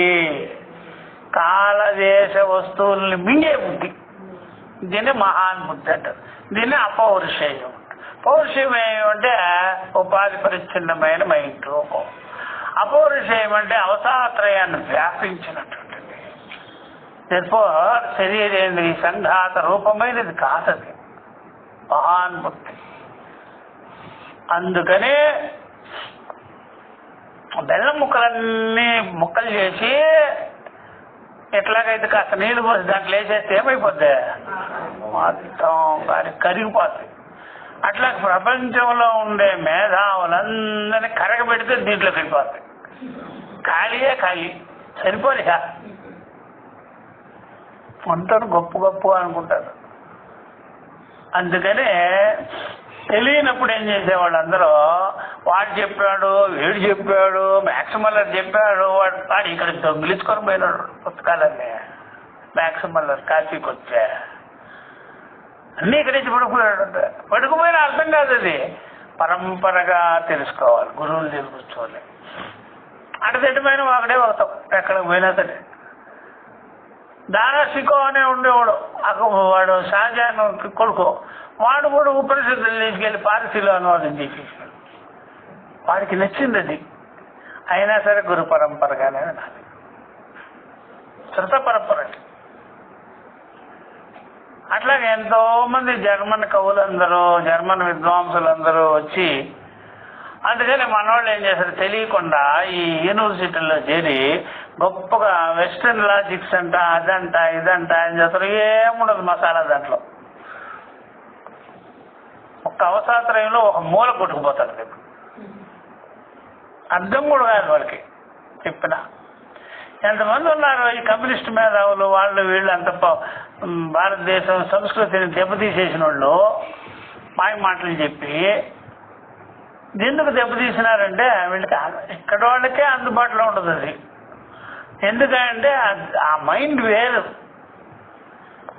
కాలదేశ వస్తువుల్ని మింగే బుద్ధి, దీన్ని మహాన్ బుద్ధి అంటారు. దీన్ని అపౌరుషేయం. పౌరుషేయం ఏమంటే ఉపాధి పరిచ్ఛిన్నమైన మైండ్. అపౌరుషేయం అంటే అవతాత్రయాన్ని వ్యాపించినటువంటిది. శరీరేంద్రియ సంఘాత రూపమైనది కాదది మహాన్ బుద్ధి. అందుకనే బెల్లం ముక్కలన్నీ ముక్కలు చేసి ఎట్లాగైతే కాస్త నీళ్లు పోసి దాంట్లో వేసేస్తే ఏమైపోద్ది, మొత్తం కరిగిపోతుంది. అట్లా ప్రపంచంలో ఉండే మేధావులందరినీ కరగబెడితే దీంట్లో కరిగిపోతాయి. ఖాళీయే ఖాళీ, సరిపోలేక అంటారు గొప్ప గొప్ప అనుకుంటారు. అందుకనే తెలియనప్పుడు ఏం చేసేవాళ్ళు అందరూ, వాడు చెప్పాడు, వీడు చెప్పాడు, మ్యాక్సిమల్లర్ చెప్పాడు, వాడు ఇక్కడ దొంగిలించుకొని పోయినాడు పుస్తకాలన్నీ. మ్యాక్సిమల్లర్ కాశీకి వచ్చా అన్నీ ఇక్కడి నుంచి పడుకుపోయినా అర్థం కాదు. అది పరంపరగా తెలుసుకోవాలి, గురువులు దగ్గర కూర్చోవాలి. అడదిడ్డమైన వాడే అవుతాం ఎక్కడికి పోయినా సరే. దారాసికో అనే ఉండేవాడు, వాడు షాజహాన్ కొడుకు, వాడు కూడా ఉపనిషత్తులు తీసుకెళ్లి పారసీలో అనువాదం చేసేసాడు. వాడికి నచ్చింది అది. అయినా సరే గురు పరంపరగానే వినాలి, శృత పరంపర. అట్లాగే ఎంతో మంది జర్మన్ కవులందరూ, జర్మన్ విద్వాంసులందరూ వచ్చి, అందుకని మనవాళ్ళు ఏం చేశారు తెలియకుండా ఈ యూనివర్సిటీల్లో చేరి గొప్పగా వెస్టర్న్ లాజిక్స్ అంట, అదంట ఇదంట అని చేస్తారు. ఏముండదు మసాలా దాంట్లో. ఒక్క అవసాత్రయంలో ఒక మూల కొట్టుకుపోతారు. అర్థం కూడా కాదు వాళ్ళకి చెప్పిన. ఎంతమంది ఉన్నారు ఈ కమ్యూనిస్ట్ మేధావులు, వాళ్ళు వీళ్ళు అంత భారతదేశం సంస్కృతిని దెబ్బతీసేసిన వాళ్ళు మాయ మాటలు చెప్పి. ఎందుకు దెబ్బతీసినారంటే వీళ్ళకి ఇక్కడ వాళ్ళకే అందుబాటులో ఉండదు అది. ఎందుకంటే ఆ మైండ్ వేరు.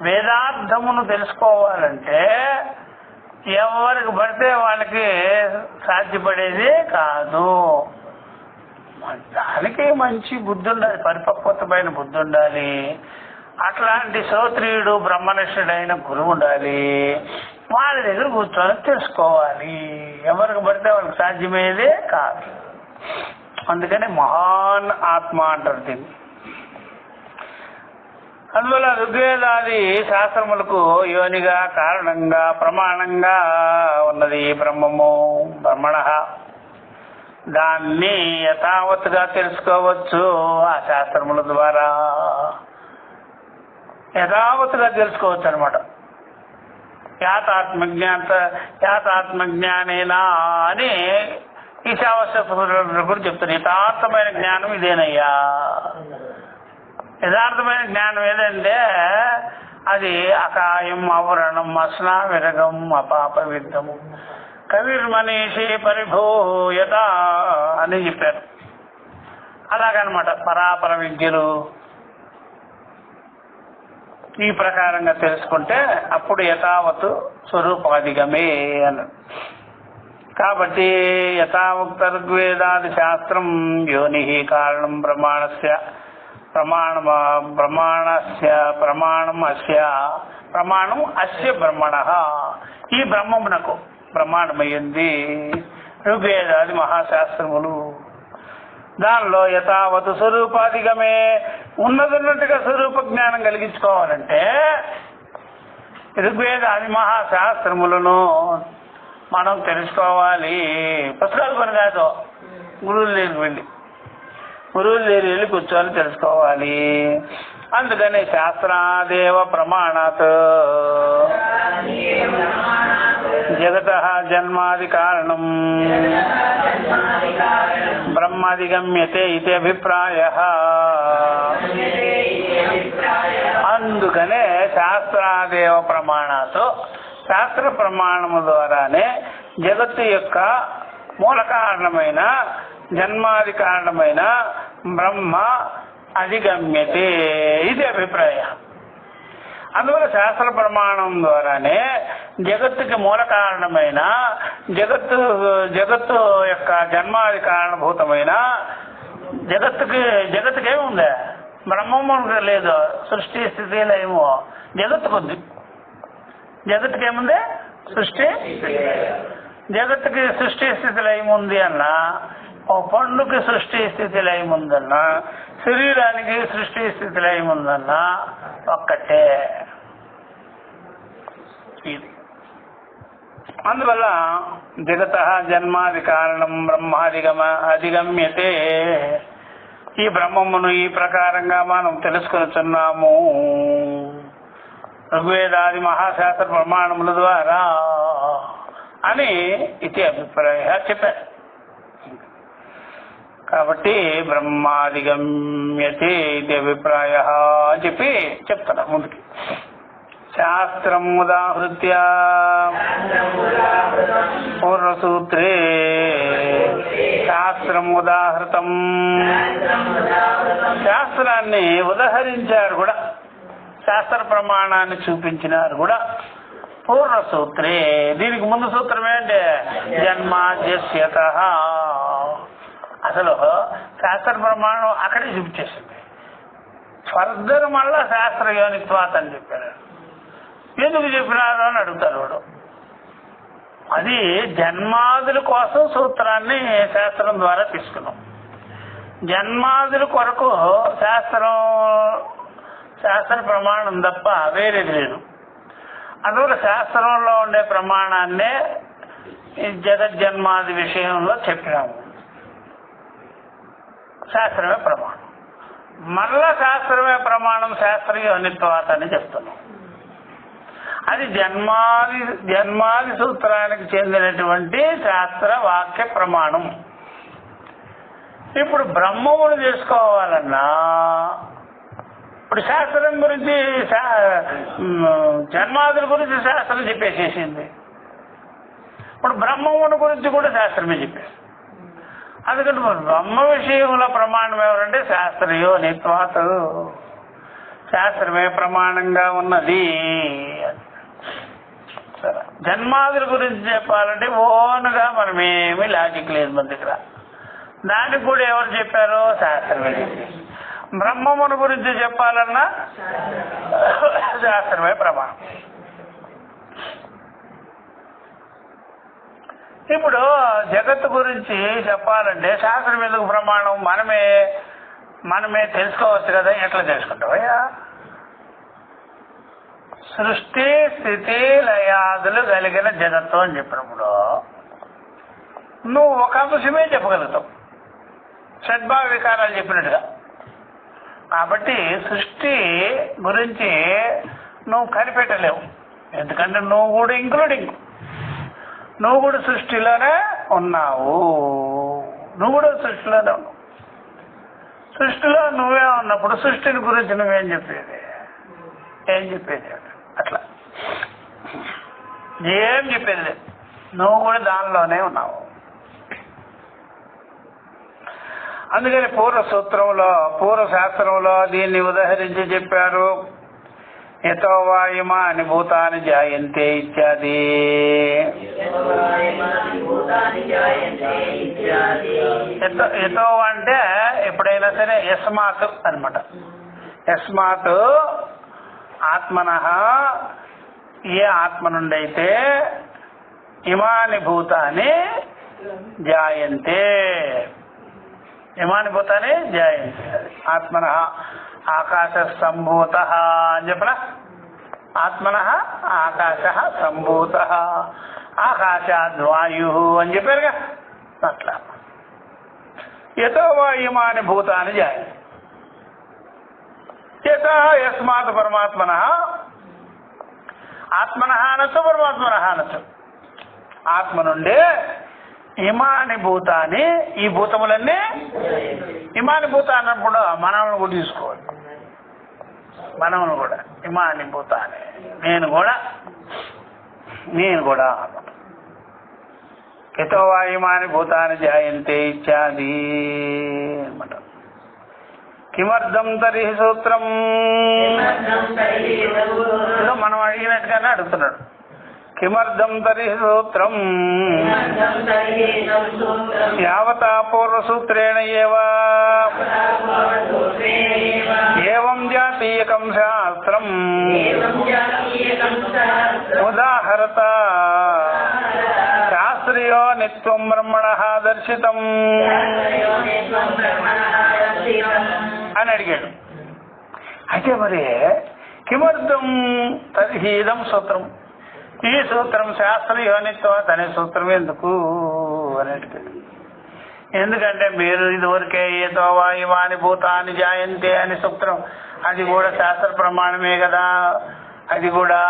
వేదార్థమును తెలుసుకోవాలంటే ఎవరికి పడితే వాళ్ళకి సాధ్యపడేది కాదు. దానికి మంచి బుద్ధి ఉండాలి, పరిపక్వతమైన బుద్ధి ఉండాలి. అట్లాంటి శ్రోత్రియుడు బ్రహ్మనిష్ఠుడైన గురువు ఉండాలి. వాళ్ళ దగ్గర కూర్చొని తెలుసుకోవాలి. ఎవరికి పడితే వాళ్ళకి సాధ్యమయ్యేదే కాదు. అందుకని మహాన్ ఆత్మ అంటారు దీన్ని. అందువల్ల ఋగ్వేదాది శాస్త్రములకు యోనిగా, కారణంగా, ప్రమాణంగా ఉన్నది బ్రహ్మము, బ్రహ్మణ. దాన్ని యథావత్తుగా తెలుసుకోవచ్చు ఆ శాస్త్రముల ద్వారా. యథావత్తుగా తెలుసుకోవచ్చు అనమాట. యాతాత్మజ్ఞానేనా అని ఈశావాస్య కూడా చెప్తారు. యథార్థమైన జ్ఞానం ఇదేనయ్యా. యథార్థమైన జ్ఞానం ఏదంటే అది అకాయం, అవరణం, అస్నా విరగం, అపాప విద్ధము, కవిర్మనీషి పరిభూయత అని చెప్పారు. అలాగనమాట పరాపర విద్యలు ఈ ప్రకారంగా తెలుసుకుంటే అప్పుడు యథావత్ స్వరూపాధిగమే అన్నారు. కాబట్టి యథావక్త ఋగ్వేదాది శాస్త్రం యోని కారణం ప్రమాణస్య, ప్రమాణం అస్య బ్రహ్మణ. ఈ బ్రహ్మమునకు ప్రమాణమైంది ఋగ్వేదాది మహాశాస్త్రములు. దానిలో యథావత్ స్వరూపాధిగమే, ఉన్నదన్నట్టుగా స్వరూప జ్ఞానం కలిగించుకోవాలంటే ఋగ్వేదాది మహాశాస్త్రములను మనం తెలుసుకోవాలి. పుస్తకాలు కొని కాదు, గురువుల దగ్గరికి వెళ్ళి కూర్చొని తెలుసుకోవాలి. అందుకని శాస్త్రాదేవ ప్రమాణాత్ జగత జన్మాది కారణం బ్రహ్మాధిగమ్యతే ఇది అభిప్రాయ. అందుకనే శాస్త్రాదేవ ప్రమాణాత్, శాస్త్ర ప్రమాణము ద్వారానే జగత్తు యొక్క మూల కారణమైన జన్మాది కారణమైన బ్రహ్మ అధిగమ్యతే, ఇది అభిప్రాయం. అందువల్ల శాస్త్ర ప్రమాణం ద్వారానే జగత్తుకి మూల కారణమైన జగత్తు యొక్క జన్మాది కారణభూతమైన జగత్తుకి ఏముంది? బ్రహ్మము లేదు, సృష్టి స్థితి లేమో జగత్తుకుంది. జగత్తుకి ఏముంది? సృష్టి. జగత్తుకి సృష్టి స్థితి లయముంది అన్నా, ఓ పండుకి సృష్టి స్థితి లయముందన్నా, శరీరానికి సృష్టి స్థితి లయముందన్నా ఒక్కటే. ఇది అందువల్ల జగత జన్మాది కారణం బ్రహ్మాధిగమ్యతే. ఈ బ్రహ్మమును ఈ ప్రకారంగా మనం తెలుసుకొనుచున్నాము ఋగ్వేదాది మహాశాస్త్ర ప్రమాణముల ద్వారా అని ఇది అభిప్రాయ చెప్పారు. కాబట్టి బ్రహ్మాధిగమ్యతే ఇది అభిప్రాయ చెప్పి చెప్తారు ముందుకి. శాస్త్రం ఉదాహృత్య పూర్వసూత్రే శాస్త్రం ఉదాహృతం, శాస్త్రాన్ని ఉదహరించారు కూడా, శాస్త్ర ప్రమాణాన్ని చూపించినారు కూడా పూర్వసూత్రే. దీనికి ముందు సూత్రం ఏంటి? జన్మాద్యస్యతః. అసలు శాస్త్ర ప్రమాణం అక్కడే చూపించేసింది. ఫర్దర్ మళ్ళా శాస్త్ర యోనిత్వాత్ అని చెప్పారు. ఎందుకు చెప్పినారు అని అడుగుతారు వాడు. అది జన్మాదుల కోసం సూత్రాన్ని శాస్త్రం ద్వారా తీసుకున్నాం. జన్మాదుల కొరకు శాస్త్ర ప్రమాణం తప్ప వేరేది లేదు. అందువల్ల శాస్త్రంలో ఉండే ప్రమాణాన్నే జగజ్జన్మాది విషయంలో చెప్పినాము. శాస్త్రమే ప్రమాణం. మరలా శాస్త్రమే ప్రమాణం శాస్త్రయోనిత్వాత్ అని చెప్తున్నాం. అది జన్మాది సూత్రానికి చెందినటువంటి శాస్త్ర వాక్య ప్రమాణం. ఇప్పుడు బ్రహ్మమును చేసుకోవాలన్నా ఇప్పుడు శాస్త్రం గురించి జన్మాదుల గురించి శాస్త్రం చెప్పేసేసింది. ఇప్పుడు బ్రహ్మమును గురించి కూడా శాస్త్రమే చెప్పేసి. అందుకని బ్రహ్మ విషయంలో ప్రమాణం ఎవరంటే శాస్త్రయోనిత్వాత్, శాస్త్రమే ప్రమాణంగా ఉన్నది. జన్మాదుల గురించి చెప్పాలంటే ఓన్గా మనమేమీ లాజిక్ లేదు మన దగ్గర. దానికి కూడా ఎవరు చెప్పారో శాస్త్రమే చెప్పేసి. బ్రహ్మమును గురించి చెప్పాలన్నా శాస్త్రమే ప్రమాణం. ఇప్పుడు జగత్తు గురించి చెప్పాలంటే శాస్త్రం ఎందుకు ప్రమాణం? మనమే తెలుసుకోవచ్చు కదా. ఎట్లా తెలుసుకుంటావయ్యా? సృష్టి స్థితి లయాదులు కలిగిన జగత్తు అని చెప్పినప్పుడు నువ్వు ఒక అంశమే చెప్పగలుగుతావు, షడ్భావ వికారాలు చెప్పినట్టుగా. కాబట్టి సృష్టి గురించి నువ్వు కనిపెట్టలేవు. ఎందుకంటే నువ్వు కూడా ఇంక్లూడింగ్, నువ్వు కూడా సృష్టిలోనే ఉన్నావు. నువ్వు కూడా సృష్టిలోనే ఉన్నావు. సృష్టిలో నువ్వే ఉన్నప్పుడు సృష్టిని గురించి నువ్వేం చెప్పేది? ఏం చెప్పేది? అట్లా ఏం చెప్పేది లేదు. నువ్వు కూడా దానిలోనే ఉన్నావు. అందుకని పూర్వశాస్త్రంలో దీన్ని ఉదహరించి చెప్పారు. యతో వా ఇమాని భూతాని జాయంతే ఇత్యాది. యతో అంటే ఎప్పుడైనా సరే యస్మాత్ అనమాట. యస్మాత్ ఆత్మనః, ఏ ఆత్మ నుండి అయితే ఇమాని భూతాని జాయంతే, ఇమాని భూతాని జాయంతే. ఆత్మనః ఆకాశ సంభూత అని చెప్పరా? ఆత్మనః ఆకాశ సంభూత, ఆకాశాద్వాయు అని చెప్పారుగా. అట్లా యతో వా ఇమాని భూతాని జాయంతే. యస్మాత్ పరమాత్మనః, ఆత్మనః అనొచ్చు, పరమాత్మనః అనొచ్చు. ఆత్మ నుండి ఇమాని భూతాన్ని, ఈ భూతములన్నీ ఇమాని భూత అన్నప్పుడు మనవును కూడా తీసుకోవాలి. మనవును కూడా ఇమాని భూతాన్ని, నేను కూడా యతో వా ఇమాని భూతాని జాయంతే ఇత్యాది అన్నమాట. కిమర్థం తరి సూత్రం, మనం అడిగినట్టుగానే అడుగుతున్నాడు. కిమర్థం తరి సూత్రం యావతా పూర్వసూత్రేణ ఏవం జాతీయకం శాస్త్రం ఉదాహరత శాస్త్రీయో నిత్వం బ్రహ్మణః దర్శితం అని అడిగాడు. అయితే మరి కిమర్థం తర్హి ఇదం సూత్రం, ఈ సూత్రం శాస్త్రయోనిత్వం అనే సూత్రం ఎందుకు అని అడిగాడు. ఎందుకంటే మీరు ఇదివరకే ఏదో వాయువాని భూతాన్ని జాయంతే అని సూత్రం, అది కూడా శాస్త్ర ప్రమాణమే కదా. అది కూడా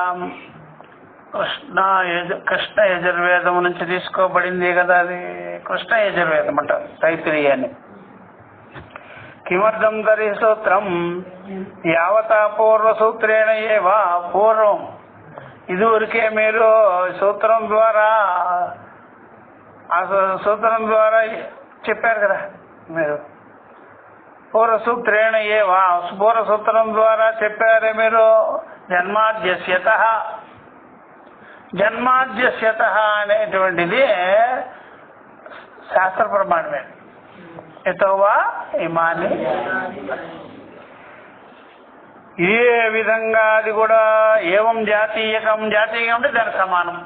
కృష్ణ యజుర్వేదం నుంచి తీసుకోబడింది కదా. అది కృష్ణ యజుర్వేదం అంటారు, తైత్తిరీయాన్ని. కిమర్థం తరి సూత్రం యావతా పూర్వసూత్రేణ ఏవా, పూర్వం ఇదివరకే మీరు సూత్రం ద్వారా చెప్పారు కదా. మీరు పూర్వసూత్రేణ ఏవా, పూర్వసూత్రం ద్వారా చెప్పారే మీరు. జన్మాద్యస్యత అనేటువంటిది శాస్త్ర ప్రమాణమే. యతోవా ఇమాని, ఏ విధంగా అది కూడా ఏవం జాతీయకం, జాతీయం అంటే దానికి సమానం,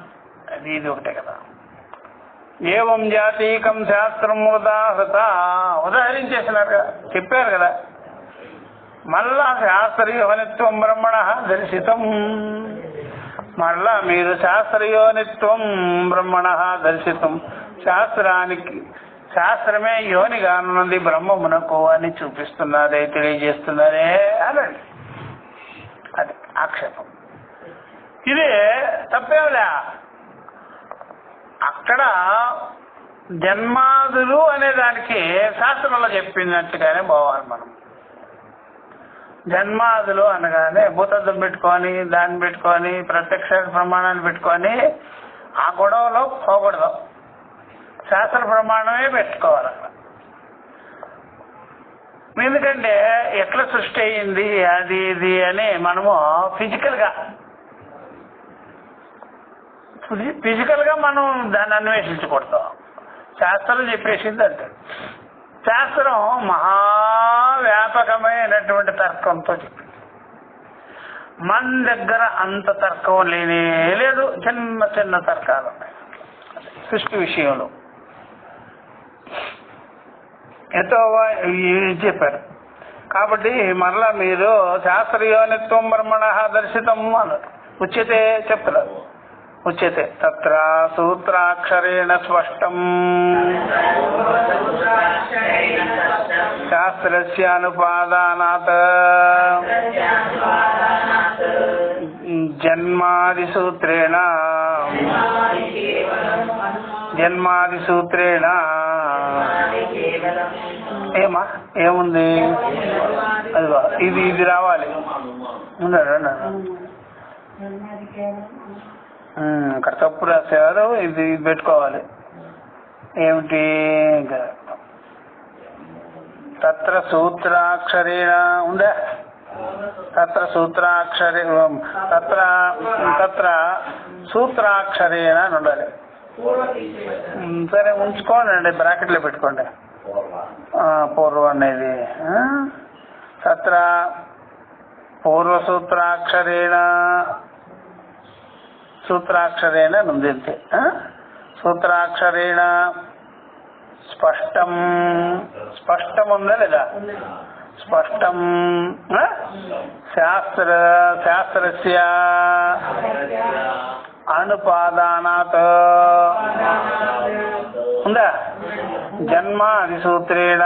అది ఇది ఒకటే కదా. ఏవం జాతీయకం శాస్త్రం ఉదాహరించేసినారు కదా, చెప్పారు కదా. మళ్ళా శాస్త్రయోనిత్వం బ్రహ్మణః దర్శితం, మళ్ళా మీరు శాస్త్రయోనిత్వం బ్రహ్మణః దర్శితం, శాస్త్రమే యోనిగా ఉన్నది బ్రహ్మమునకు అని చూపిస్తున్నారే, తెలియజేస్తున్నారే అనండి. అది ఆక్షేపం. ఇది తప్పేమిలే. అక్కడ జన్మాదులు అనే దానికి శాస్త్రంలో చెప్పినట్టుగానే పోవాలి మనం. జన్మాదులు అనగానే భూతద్దం పెట్టుకొని, దాన్ని పెట్టుకొని, ప్రత్యక్ష ప్రమాణాన్ని పెట్టుకొని ఆ గొడవలో పోకూడదు. శాస్త్ర ప్రమాణమే పెట్టుకోవాలి అక్కడ. ఎందుకంటే ఎట్లా సృష్టి అయింది అది ఇది అని మనము ఫిజికల్ గా మనం దాన్ని అన్వేషించకూడదు. శాస్త్రం చెప్పేసింది అంటే శాస్త్రం మహావ్యాపకమైనటువంటి తర్కంతో చెప్పింది. మన దగ్గర అంత తర్కం లేనే లేదు, చిన్న చిన్న తర్కాలు ఉన్నాయి సృష్టి విషయంలో. ఎంతో చెప్పారు. కాబట్టి మరలా మీరు శాస్త్రయోనిత్వం బ్రహ్మణః దర్శితం అన్నారు. ఉచ్యతే చెప్తున్నారు. ఉచ్యతే తత్ర సూత్రాక్షరేణ స్పష్టం శాస్త్రస్య అనుపాదానాత్ జన్మాదిసూత్రేణ ఏముంది అదిగో ఇది రావాలి. అక్కడ తప్పు రాసేవారు, ఇది పెట్టుకోవాలి. ఏమిటి తత్ర సూత్రాక్షరేణ ఉందా, తత్ర సూత్రాక్షరేణ అని ఉండాలి. సరే ఉంచుకోండి, బ్రాకెట్లో పెట్టుకోండి పూర్వం అనేది. తత్ర పూర్వసూత్రాక్షరేణ ఉంది అంతే. సూత్రాక్షరేణ స్పష్టం ఉందా లేదా? స్పష్టం శాస్త్రస్య అనుపాదానాత్ ఉందా? జన్మాదిసూత్రేణ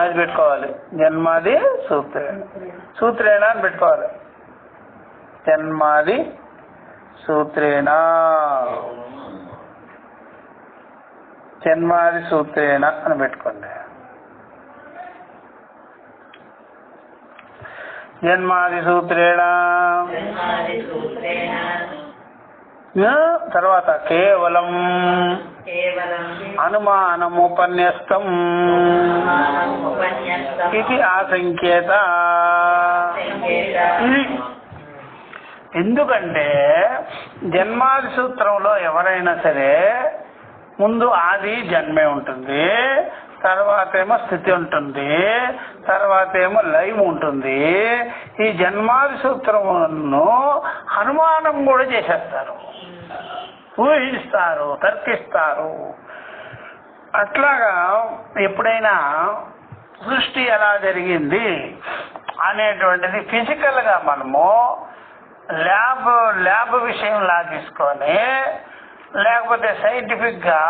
అది పెట్టుకోవాలి. జన్మాది సూత్రేణ అని పెట్టుకోవాలి. జన్మాది సూత్రేణ అని పెట్టుకోండి. జన్మాది సూత్రేణ తర్వాత కేవలం అనుమానముపన్యస్తం ఇది ఆసంకేత. ఎందుకంటే జన్మాది సూత్రంలో ఎవరైనా సరే ముందు ఆది జన్మే ఉంటుంది, తర్వాత ఏమో స్థితి ఉంటుంది, తర్వాత ఏమో లయం ఉంటుంది. ఈ జన్మాది సూత్రమును అనుమానం కూడా చేసేస్తారు, ఊహిస్తారు, తర్కిస్తారు. అట్లాగా ఎప్పుడైనా సృష్టి ఎలా జరిగింది అనేటువంటిది ఫిజికల్ గా మనము ల్యాబ్ విషయంలా తీసుకొని, లేకపోతే సైంటిఫిక్ గా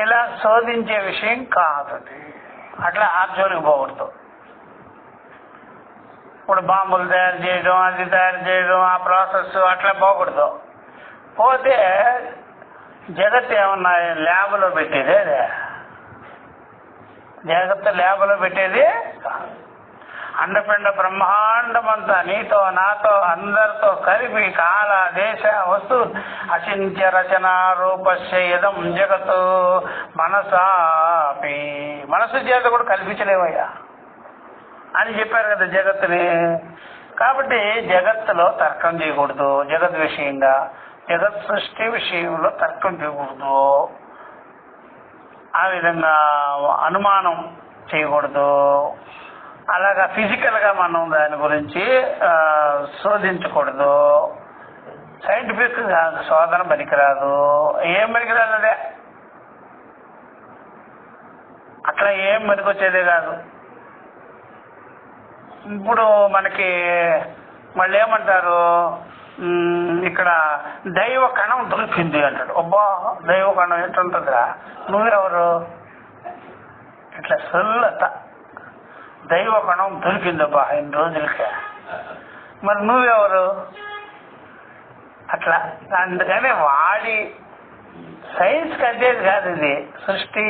ఇలా శోధించే విషయం కాదు. అట్లా ఆర్జోనికి పోకూడదు. ఇప్పుడు బాంబులు తయారు చేయడం, అది తయారు చేయడం, ఆ ప్రాసెస్ అట్లా పోకూడదు. పోతే జగత్ ఏమన్నా ల్యాబ్లో పెట్టేది, జగత్ ల్యాబ్లో పెట్టేది అండపిండ బ్రహ్మాండమంతా నీతో నాతో అందరితో కలిపి కాల దేశ వస్తు అచింత్య రచన రూపస్య ఇదం జగత్ మనసాపి, మనసు చేత కూడా కల్పించలేవయ్యా అని చెప్పారు కదా జగత్తుని. కాబట్టి జగత్తులో తర్కం చేయకూడదు. జగత్ విషయంగా, జగత్ సృష్టి విషయంలో తర్కం చేయకూడదు. ఆ విధంగా అనుమానం చేయకూడదు. అలాగా ఫిజికల్ గా మనం దాని గురించి శోధించకూడదు. సైంటిఫిక్ గా శోధన పనికిరాదు. ఏం పనికిరాదు, అదే అట్లా ఏం పనికొచ్చేదే కాదు. ఇప్పుడు మనకి మళ్ళీ ఏమంటారు, ఇక్కడ దైవ కణం దొరికింది అంటాడు. అబ్బా దైవ కణం ఎట్లుంటుందిరా, నువ్వెవరు? ఇట్లా సొల్లత దైవ కణం దొరికిందబ్బా ఇన్ని రోజులకే, మరి నువ్వెవరు? అట్లా. అందుకని వాడి సైన్స్కి అదేది కాదు ఇది, సృష్టి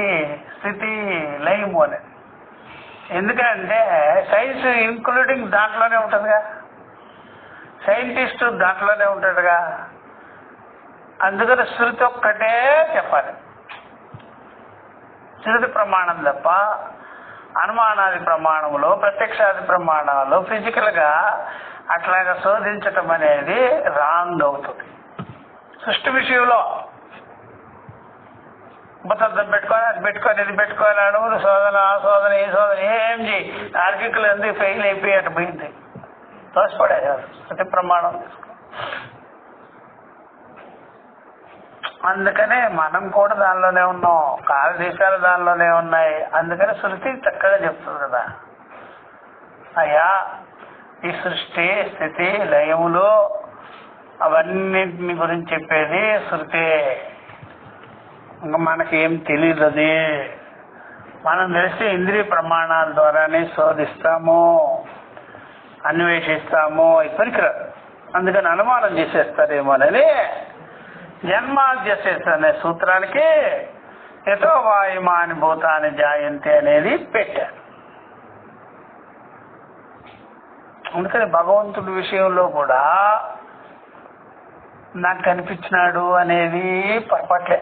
స్థితి లయము అనేది. ఎందుకంటే సైన్స్ ఇంక్లూడింగ్ దాంట్లోనే ఉంటుందిగా, సైంటిస్ట్ దాంట్లోనే ఉంటాడుగా. అందుకని శృతి ఒక్కటే చెప్పాలి, శృతి ప్రమాణం తప్ప అనుమానాది ప్రమాణములు, ప్రత్యక్షాది ప్రమాణాలు ఫిజికల్ గా అట్లాగా శోధించటం అనేది రాంగ్ అవుతుంది. సృష్టి విషయంలో బుద్ధం పెట్టుకొని అది పెట్టుకొని ఇది పెట్టుకొని అడుగులు శోధన, ఆ శోధన, ఈ శోధన ఏం చేయి, తార్కికులు ఎందుకు ఫెయిల్ అయిపోయి అటు పోయింది, తోసిపడేయాలి. శృతి ప్రమాణం తీసుకో. అందుకనే మనం కూడా దానిలోనే ఉన్నాం, కాల దేశాలు దానిలోనే ఉన్నాయి. అందుకని శృతి చక్కగా చెప్తుంది కదా, అయ్యా ఈ సృష్టి స్థితి లయములు అవన్నింటిని గురించి చెప్పేది శృతే. ఇంకా మనకేం తెలియదు, అది మనం తెలిసి ఇంద్రియ ప్రమాణాల ద్వారానే శోధిస్తాము, అన్వేషిస్తాము. పనికిరాదు. అందుకని అనుమానం చేసేస్తారేమోనని జన్మాద్యశేష అనే సూత్రానికి యతో వాయుమాని భూతాన్ని జాయంతే అనేది పెట్టారు. అందుకని భగవంతుడి విషయంలో కూడా నాకు కనిపించినాడు అనేది పొరపాట్లే.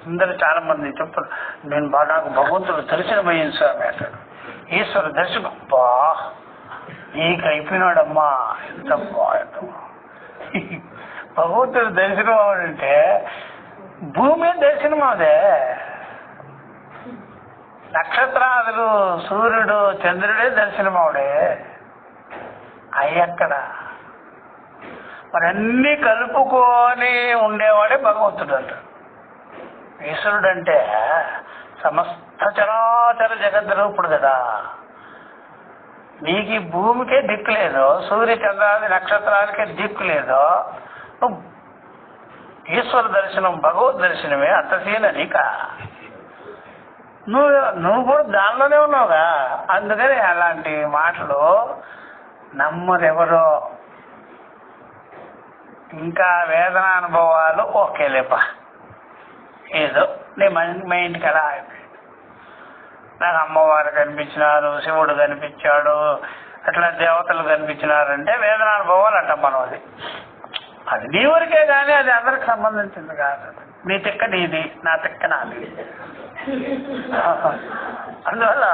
అందరూ చాలా మంది చెప్తారు, నేను నాకు భగవంతుడు దర్శనమయ్యింది స్వామి అంటాడు. ఈశ్వర దర్శనం బా నీకు అయిపోయినాడమ్మా, ఎంత భగవంతుడు దర్శనం అవడంటే భూమి దర్శనం అవదే. నక్షత్రాదులు, సూర్యుడు, చంద్రుడే దర్శనం అవడే. అయ్యక్కడ మరి అన్ని కలుపుకొని ఉండేవాడే భగవంతుడు అంటాడు. ఈశ్వరుడు అంటే సమస్త చరాచర జగద్రూపుడు కదా. నీకు ఈ భూమికే దిక్కు లేదు, సూర్య చంద్రాది నక్షత్రాలకే దిక్కు లేదు. ఈశ్వర దర్శనం, భగవద్ దర్శనమే అంతసేన నీక. నువ్వు కూడా దానిలోనే ఉన్నావుగా. అందుకని అలాంటి మాటలు నమ్మరెవరో. ఇంకా వేదన అనుభవాలు ఓకేలేపా, ఏదో నీ మైండ్కి అలా అయిపోయింది. నాకు అమ్మవారు కనిపించినారు, శివుడు కనిపించాడు, అట్లా దేవతలు కనిపించినారంటే వేదనానుభవాలు అంటాం మనం. అది నీ వరకే కానీ అది అందరికి సంబంధించింది కాదు. నీ తిక్క నీది, నా తిక్క నాది. అందువల్ల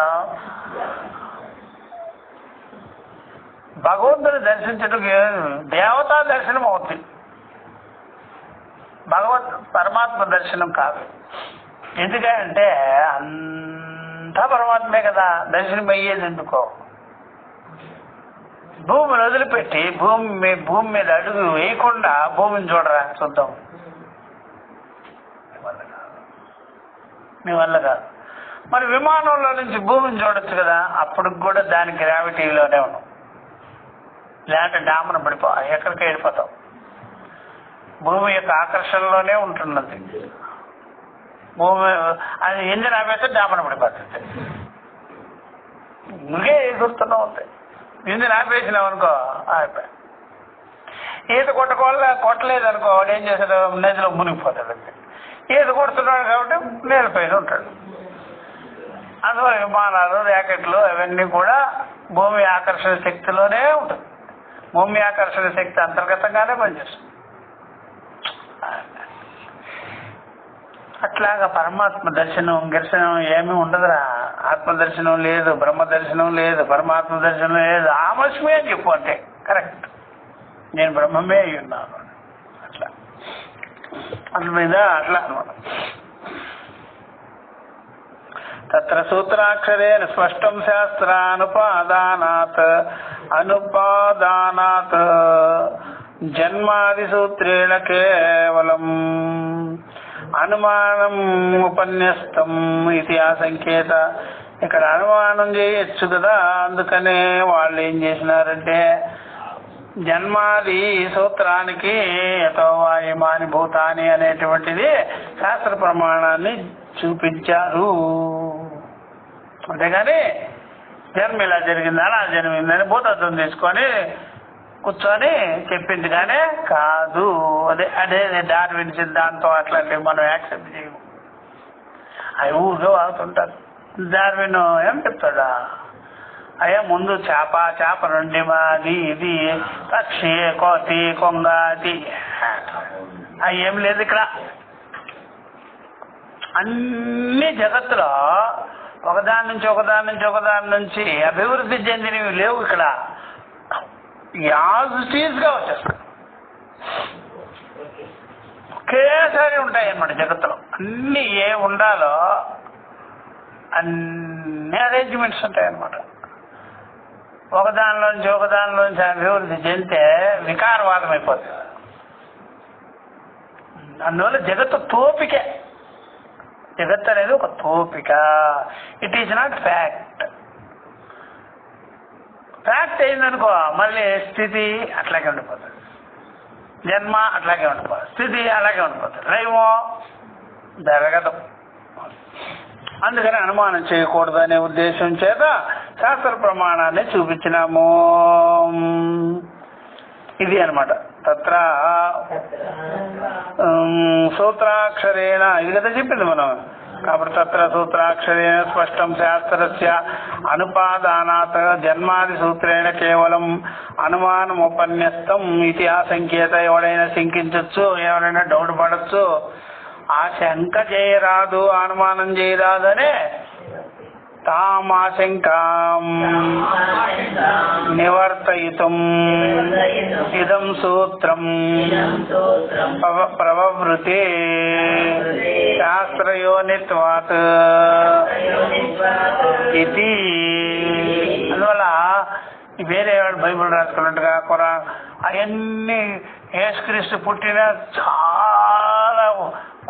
భగవంతుని దర్శించడం దేవతా దర్శనం అవుతుంది, పరమాత్మ దర్శనం కాదు. ఎందుకంటే అంతా పరమాత్మే కదా, దర్శనం అయ్యేది ఎందుకో. భూమిని వదిలిపెట్టి భూమి మీద అడుగు వేయకుండా భూమిని చూడరా, చూద్దాం. మీ వల్ల కాదు. మరి విమానంలో నుంచి భూమిని చూడొచ్చు కదా, అప్పుడు కూడా దాని గ్రావిటీలోనే ఉన్నాం. లేదంటే డామను ఎక్కడికి వెళ్ళిపోతాం. భూమి యొక్క ఆకర్షణలోనే ఉంటున్నది. భూమి అది ఇంజన్ ఆపేస్తే డామను పడిపోతుంది. ఇంకే ఎగురుతూనే ఉంటాయి. ఇంజన్ ఆపేసినాం అనుకో ఆగిపోయి. ఈత కొట్టలేదు అనుకో, వాడు ఏం చేస్తాడు, నదిలో మునిగిపోతాడు. ఈత కొడుతున్నాడు కాబట్టి నేలపైన ఉంటాడు. అందువల్ల విమానాలు, ర్యాకెట్లు అవన్నీ కూడా భూమి ఆకర్షణ శక్తిలోనే ఉంటుంది. భూమి ఆకర్షణ శక్తి అంతర్గతంగానే పనిచేస్తుంది. అట్లాగా పరమాత్మ దర్శనం ఏమీ ఉండదురా. ఆత్మ దర్శనం లేదు, బ్రహ్మ దర్శనం లేదు, పరమాత్మ దర్శనం లేదు. ఆమస్మే అని చెప్పు అంటే కరెక్ట్. నేను బ్రహ్మమే అయి ఉన్నాను అట్లా. అందుమీద అట్లా అనమాట. తత్ర సూత్రాక్షరేణ స్పష్టం శాస్త్రానుపాదానాత్ జన్మాది సూత్రేణ కేవలం అనుమానం ఉపన్యస్తం ఇది ఆ సంకేత. ఇక్కడ అనుమానం చేయొచ్చు కదా, అందుకనే వాళ్ళు ఏం చేసినారంటే జన్మాది సూత్రానికి యతోవాయమాని భూతాని అనేటువంటిది శాస్త్ర ప్రమాణాన్ని చూపించారు. అంతేగాని జన్మ ఇలా జరిగింది అలా జరిగిందని భూతత్వం తీసుకొని కూర్చొని చెప్పింది కానీ కాదు. అదే డార్విన్ సిద్ధాంతం అట్లాంటివి మనం యాక్సెప్ట్ చేయము. అవి ఊరిలో వాడుతుంటారు. డార్విన్ ఏం చెప్తాడా, అయ్యా ముందు చేప నుండి మాది ఇది పక్షి కోతి కొంగ అది ఏం లేదు ఇక్కడ. అన్ని జగత్తులో ఒకదాని నుంచి అభివృద్ధి చెందినవి లేవు ఇక్కడ. యాజిటీస్గా వచ్చేస్తాయి, ఒకేసారి ఉంటాయి అన్నమాట జగత్తులో. అన్ని ఏ ఉండాలో అన్ని అరేంజ్మెంట్స్ ఉంటాయన్నమాట. ఒకదానిలోంచి అభివృద్ధి చెందితే వికారవాదం అయిపోతుంది. అందువల్ల జగత్తు తోపికే. జగత్ అనేది ఒక తోపిక. It is not fact. Fact అయిందనుకో మళ్ళీ స్థితి అట్లాగే ఉండిపోతుంది, జన్మ అట్లాగే ఉండిపోతుంది, స్థితి అలాగే ఉండిపోతుంది, లైవో జరగదు. అందుకని అనుమానం చేయకూడదు అనే ఉద్దేశం చేత శాస్త్ర ప్రమాణాన్ని చూపించినాము. ఇది అనమాట. తత్ర సూత్రాక్షరేణ ఇది కదా చెప్పింది మనం. కాబట్టి తత్ర సూత్రాక్షరేణ స్పష్టం శాస్త్రస్య అనుపాదానాత్ జన్మాది సూత్రేణ కేవలం అనుమానం ఉపన్యస్తం ఇది ఆ సంకేత. ఎవడైనా శంకించవచ్చు, ఎవరైనా డౌట్ పడచ్చు. ఆ శంక చేయరాదు, అనుమానం చేయరాదు అనే తామాశంకాం నివర్తయితుం ఇదం సూత్రం ప్రవృతే శాస్త్రయోనిత్వాత్ ఇది. అందువల్ల వేరే బైబిల్ రాసుకున్నట్టుగా ఖురాన్ అవన్నీ యేసుక్రీస్తు పుట్టిన చాలా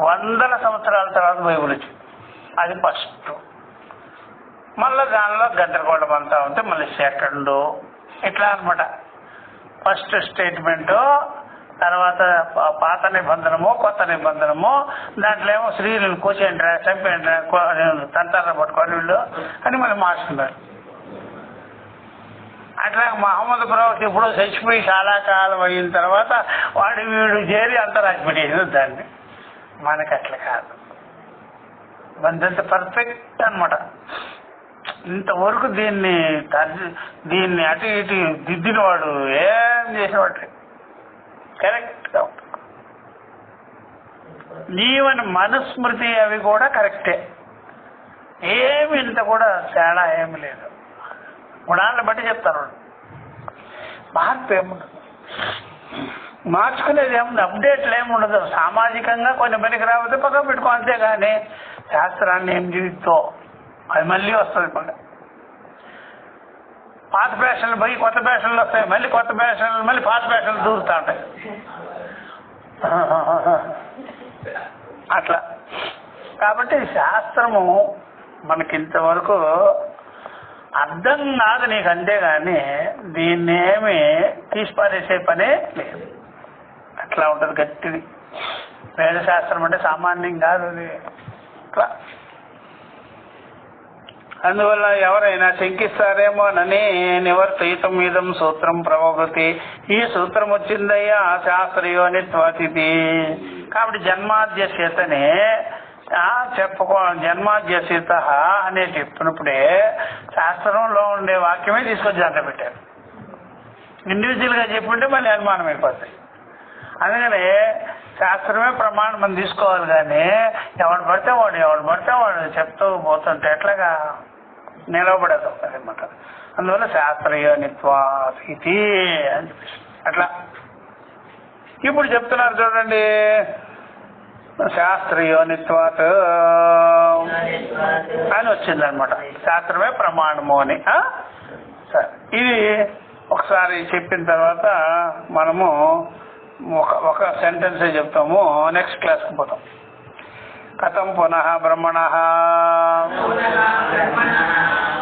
వందల సంవత్సరాల తర్వాత బైబిల్ వచ్చింది. అది ఫస్ట్. మళ్ళీ దానిలో గందరగోళం అంతా ఉంటే మళ్ళీ సెకండ్ ఇట్లా అనమాట. ఫస్ట్ స్టేట్మెంటు, తర్వాత పాత నిబంధనము, కొత్త నిబంధనము. దాంట్లో ఏమో స్త్రీలను కూర్చేంట్రా, చంపేంట్రా, తంతారా పట్టుకోండి వీళ్ళు అని మళ్ళీ మార్చుకున్నారు. అట్లా మహమ్మద్ ప్రవక్త ఇప్పుడు చచ్చిపోయి చాలా కాలం అయిన తర్వాత వాడు వీడు చేరి అంతా రాసిపెట్టేసింది దాన్ని. మనకి అట్లా కాదు, మనదంతా పర్ఫెక్ట్ అనమాట. ఇంతవరకు దీన్ని అటు ఇటు దిద్దిన వాడు ఏం చేసినవాడు కరెక్ట్గా ఉంటుంది. జీవన మనుస్మృతి అవి కూడా కరెక్టే, ఏమి ఇంత కూడా తేడా ఏమి లేదు. గుణాలను బట్టి చెప్తారు. మార్పు ఏముండదు, మార్చుకునేది ఏముంది, అప్డేట్లు ఏముండదు. సామాజికంగా కొన్ని పనికి రాకపోతే పక్కన పెట్టుకో, అంతేగాని శాస్త్రాన్ని ఏం జీవితో అది మళ్ళీ వస్తుంది. మళ్ళీ పాత ఫ్యాషన్లు పోయి కొత్త ఫ్యాషన్లు వస్తాయి, మళ్ళీ కొత్త ఫ్యాషన్లు మళ్ళీ పాత ఫ్యాషన్లు దూరుతూ ఉంటాయి. అట్లా కాబట్టి శాస్త్రము మనకి ఇంతవరకు అర్థం కాదు నీకు, అంతేగాని దీన్ని ఏమి తీసిపారేసే పనే లేదు. అట్లా ఉంటుంది గట్టిది. వేదశాస్త్రం అంటే సామాన్యం కాదు అది. అట్లా అందువల్ల ఎవరైనా శంకిస్తారేమోనని నివర్తయితం ఇదం సూత్రం ప్రవగతి. ఈ సూత్రం వచ్చిందయ్యా శాస్త్రయోనిత్వాతిథి. కాబట్టి జన్మాద్యసేతనే జన్మాద్యసిత అనే చెప్పినప్పుడే శాస్త్రంలో ఉండే వాక్యమే తీసుకొచ్చి దాంట్లో పెట్టారు. ఇండివిజువల్ గా చెప్పుంటే మళ్ళీ అనుమానం అయిపోతాయి. అందుకని శాస్త్రమే ప్రమాణం మనం తీసుకోవాలి, కానీ ఎవడు పడితే వాడు చెప్తూ పోతుంటే ఎట్లాగా నిలవబడదు అనమాట. అందువల్ల శాస్త్రయోనిత్వాతి అని చెప్పేసి అట్లా ఇప్పుడు చెప్తున్నారు చూడండి. శాస్త్రయోనిత్వాత్ అని వచ్చిందనమాట. శాస్త్రమే ప్రమాణము అని. సరే, ఇది ఒకసారి చెప్పిన తర్వాత మనము ఒక సెంటెన్సే చెప్తాము, నెక్స్ట్ క్లాస్కి పోతాం. కథం పునః బ్రహ్మణ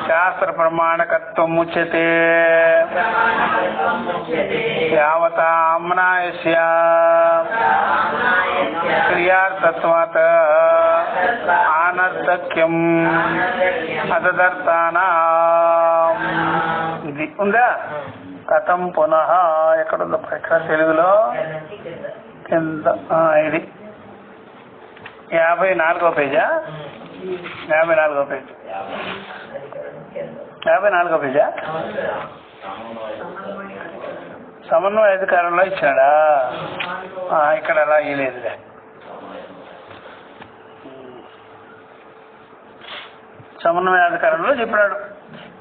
శాస్త్ర ప్రమాణకత్వం ఉచ్యతే యావత ఆమ్నాయస్య క్రియార్థత్వాత్ ఆనర్ధక్యం అతదర్థానాం. ఇది ఉందా? కథం పునః ఎక్కడుందో, ఎక్కడ తెలుగులో కింద. ఇది 54వ పేజా? 54వ పేజీ. 54వ పేజా? సమన్వయ అధికారంలో ఇచ్చాడా? ఇక్కడ అలా ఇయలేదులే. సమన్వయాధికారంలో చెప్పినాడు.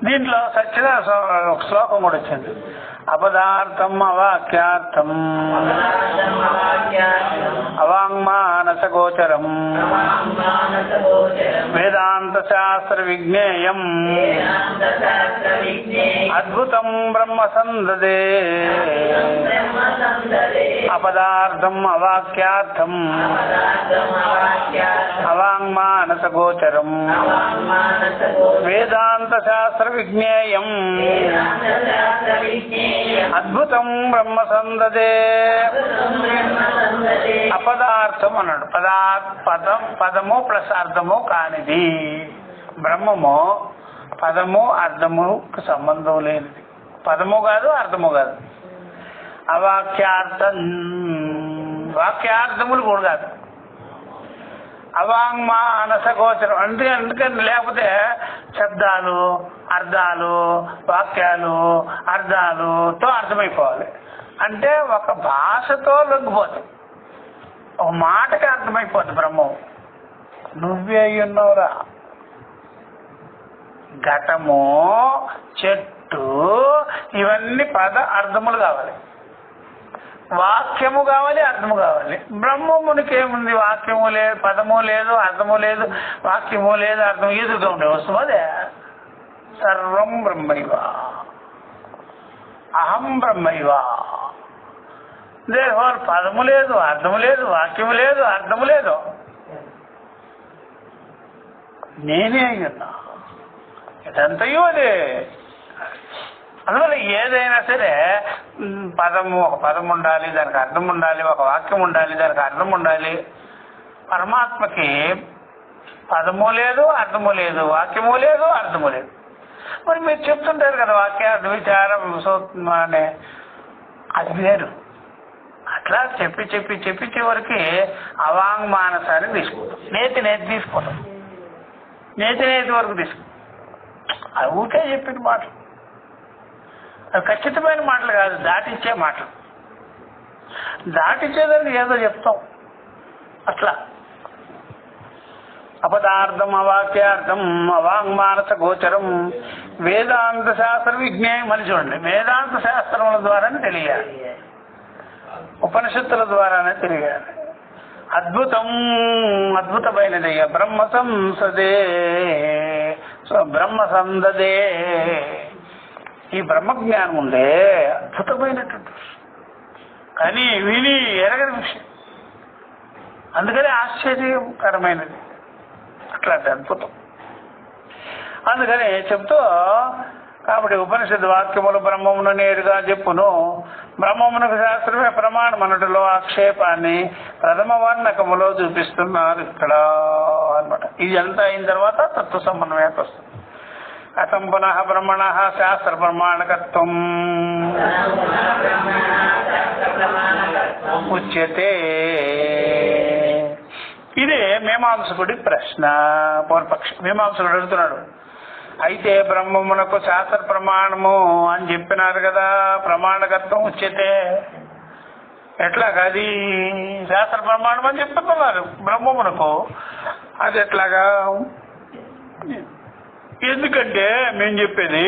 దీంట్లో సత్యగా ఒక శ్లోకం కూడా వచ్చింది. అపదార్థం అవాక్యార్థం అవాంగ్మానస గోచరం వేదాంత శాస్త్ర విజ్ఞేయం అద్భుతం బ్రహ్మ సందదే. అపదార్థం అవాక్యార్థం అవాంగ్మానస గోచరం వేదాంత శాస్త్ర విజ్ఞేయం అద్భుతం బ్రహ్మ సందదే. అపదార్థం అన్నాడు. పదము ప్లస్ అర్థము కానిది. బ్రహ్మము పదము అర్థముకు సంబంధం లేనిది. పదము కాదు, అర్థము కాదు. వాక్యార్థములు కూడా కాదు. అవాంగ్మానస గోచరం అందుకని లేకపోతే శబ్దాలు, అర్థాలు, వాక్యాలు, అర్థాలుతో అర్థమైపోవాలి. అంటే ఒక భాషతో లొంగిపోతుంది, ఒక మాటకి అర్థమైపోతుంది బ్రహ్మం. నువ్వే ఉన్నావురా. ఘటము, చెట్టు, ఇవన్నీ పద అర్థములు కావాలి. వాక్యము కావాలి, అర్థము కావాలి. బ్రహ్మమునికి ఏముంది? వాక్యము లేదు, పదము లేదు, అర్థము లేదు, వాక్యము లేదు, అర్థం ఎదురుగా ఉండే వస్తువు అదే. సర్వం బ్రహ్మైవ అహం బ్రహ్మైవ. పదము లేదు, అర్థము లేదు, వాక్యము లేదు, అర్థము లేదు, నేనే అయ్యున్నా. ఇదంతయో అదే. అందువల్ల ఏదైనా సరే ఒక పదం ఉండాలి, దానికి అర్థం ఉండాలి. ఒక వాక్యం ఉండాలి, దానికి అర్థం ఉండాలి. పరమాత్మకి పదము లేదు, అర్థము లేదు, వాక్యము లేదు, అర్థము లేదు. మరి మీరు చెప్తుంటారు కదా వాక్యార్థ విచారం అనే, అది వేరు. అట్లా చెప్పి చెప్పి చెప్పి చివరికి అవాంగ్మానసాన్ని తీసుకుంటాం. నేతి నేతి తీసుకుంటాం. నేతి నేతి వరకు తీసుకుంటాం. అది ఊరికే చెప్పిన మాటలు, అది ఖచ్చితమైన మాటలు కాదు, దాటిచ్చే మాటలు. దాటిచ్చేదానికి ఏదో చెప్తాం అట్లా. అపదార్థం అవాక్యార్థం అవాంగ్మానస గోచరం వేదాంత శాస్త్ర విజ్ఞానం అని చూడండి. వేదాంత శాస్త్రముల ద్వారానే తెలియాలి, ఉపనిషత్తుల ద్వారానే తెలియాలి. అద్భుతం, అద్భుతమైనది. బ్రహ్మ సంసదే బ్రహ్మ సందదే. ఈ బ్రహ్మజ్ఞానం ఉందే అద్భుతమైనటువంటి కానీ విని ఎరగని విషయం, అందుకని ఆశ్చర్యకరమైనది, అట్లాంటి అద్భుతం. అందుకని చెప్తూ కాబట్టి ఉపనిషత్ వాక్యములు బ్రహ్మమును నేరుగా చెప్పును. బ్రహ్మమునకు శాస్త్రమే ప్రమాణం అనటలో ఆక్షేపాన్ని ప్రథమ వర్ణకములో చూపిస్తున్నారు ఇక్కడ అన్నమాట. ఇది అంతా అయిన తర్వాత తత్వ సమన్వయానికి వస్తుంది. కథం పునః బ్రహ్మణ శాస్త్ర ప్రమాణకత్వం ఉచ్యతే. ఇదే మీమాంసకుడి ప్రశ్న. పూర్వపక్షి మీమాంసకుడు అడుగుతున్నాడు, అయితే బ్రహ్మమునకు శాస్త్ర ప్రమాణము అని చెప్పినారు కదా, ప్రమాణకత్వం ఉచ్యతే ఎట్లాగా? అది శాస్త్ర ప్రమాణం అని చెప్తున్నారు బ్రహ్మమునకు, అది ఎట్లాగా? ఎందుకంటే మేము చెప్పేది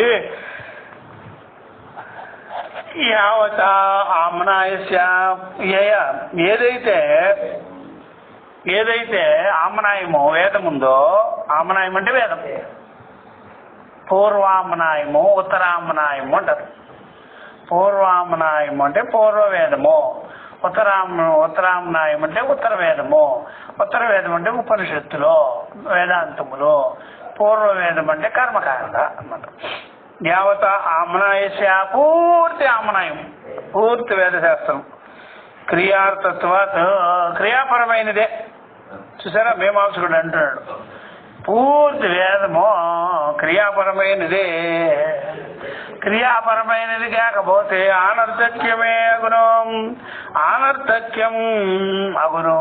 యావత ఆమ్నాయస్య ఏదైతే ఆమ్నాయమో వేదముందో, ఆమ్నాయం అంటే వేదం, పూర్వామ్నాయము ఉత్తరామ్నాయము అంటారు. పూర్వామ్నాయము అంటే పూర్వవేదము, ఉత్తరామ్నాయం అంటే ఉత్తర వేదము, ఉత్తర వేదం అంటే ఉపనిషత్తులో వేదాంతములో, పూర్వవేదం అంటే కర్మకాండ అన్నమాట. యావత ఆమ్నాయస్య పూర్తి ఆమ్నాయం, పూర్తి వేదశాస్త్రం. క్రియార్థత్వాత్ క్రియాపరమైనదే. చూసారా మీమాంసకుడు అంటున్నాడు, పూర్తి వేదము క్రియాపరమైనదే. క్రియాపరమైనది కాకపోతే ఆనర్థక్యమే అగును, ఆనర్థక్యం అగును.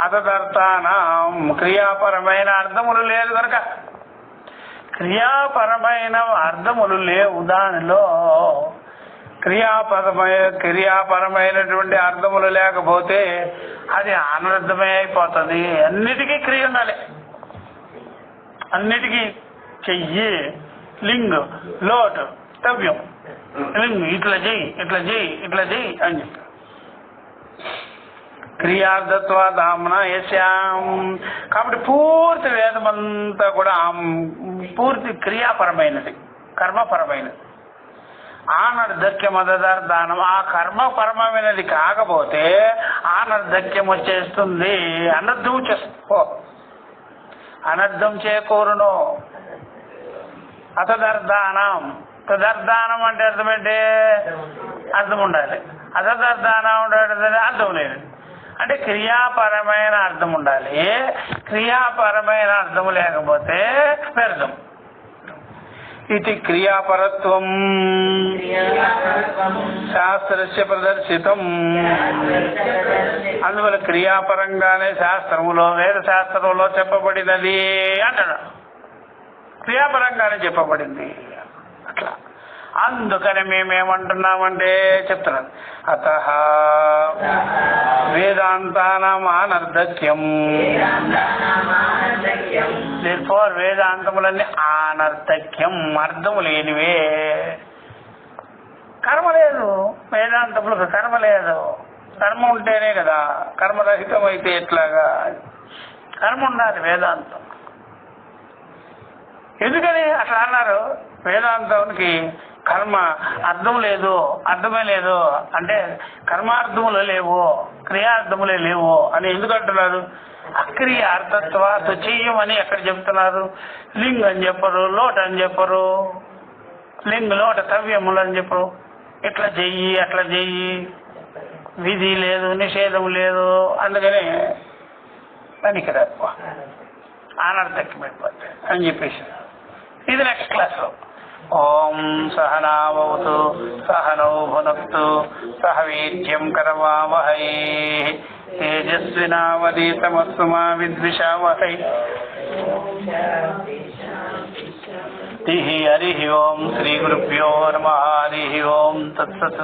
అతదర్థానం క్రియాపరమైన అర్థములు లేదు కనుక, క్రియాపరమైన అర్థములు లేవు దానిలో. క్రియాపరమైనటువంటి అర్థములు లేకపోతే అది అనర్థమే అయిపోతుంది. అన్నిటికీ క్రియ ఉండాలి, అన్నిటికీ చెయ్యి, లింగ్, లోటు, తవ్యం, లింగ్ ఇట్లా చెయ్యి, ఇట్లా చెయ్యి, ఇట్లా చెయ్యి అని చెప్పి క్రియార్థత్వాదామ్న యస్యాం. కాబట్టి పూర్తి వేదమంతా కూడా పూర్తి క్రియాపరమైనది, కర్మపరమైనది. ఆనర్ధక్యం అదర్థానం, ఆ కర్మపరమైనది కాకపోతే ఆనర్ధక్యం వచ్చేస్తుంది, అనర్థం వచ్చేస్తుంది, అనర్థం చేకూరును. అతదర్థానం, తదర్థానం అంటే అర్థం ఏంటి? అర్థం ఉండాలి. అతదర్థానం ఉండాలి, అర్థం లేదు. అంటే క్రియాపరమైన అర్థం ఉండాలి, క్రియాపరమైన అర్థం లేకపోతే వ్యర్థం. ఇది క్రియాపరత్వం శాస్త్రస్య ప్రదర్శితం. అందువల్ల క్రియాపరంగానే శాస్త్రములో, వేద శాస్త్రంలో చెప్పబడినది అంటాడు. క్రియాపరంగానే చెప్పబడింది అట్లా. అందుకని మేమేమంటున్నామంటే చెప్తున్నాను, అతః వేదాంతానాం అనర్థక్యం. దేర్ఫోర్ వేదాంతములన్నీ అనర్థక్యం, అర్థము లేనివే. కర్మ లేదు వేదాంతములకు, కర్మ లేదు. కర్మ ఉంటేనే కదా, కర్మరహితం అయితే ఎట్లాగా? కర్మ ఉండాలి వేదాంతం. ఎందుకని అట్లా అన్నారు? వేదాంతానికి కర్మ అర్థం లేదు, అర్థమే లేదు అంటే కర్మార్థములు లేవు, క్రియార్థములే లేవు అని ఎందుకు అంటున్నారు? అక్రియ అర్థత్వాత్ చెయ్యమని ఎక్కడ చెప్తున్నారు? లింగ్ అని చెప్పరు, లోట అని చెప్పరు, లింగ్ లోట తవ్యములు అని చెప్పరు. ఇట్లా చెయ్యి, అట్లా చెయ్యి, విధి లేదు, నిషేధం లేదు. అందుకని పనికిరాదు, అనర్థకమైపోతాయి అని చెప్పేసి. ఇది నెక్స్ట్ క్లాస్లో. ఓం సహనావతు సహనౌ భునక్తు సహ వీర్యం కరవావహై తేజస్వినావధీతమస్తు మా విద్విషావహై. హరి ఓం శ్రీ గురుభ్యో నమః హరి ఓం తత్సత్.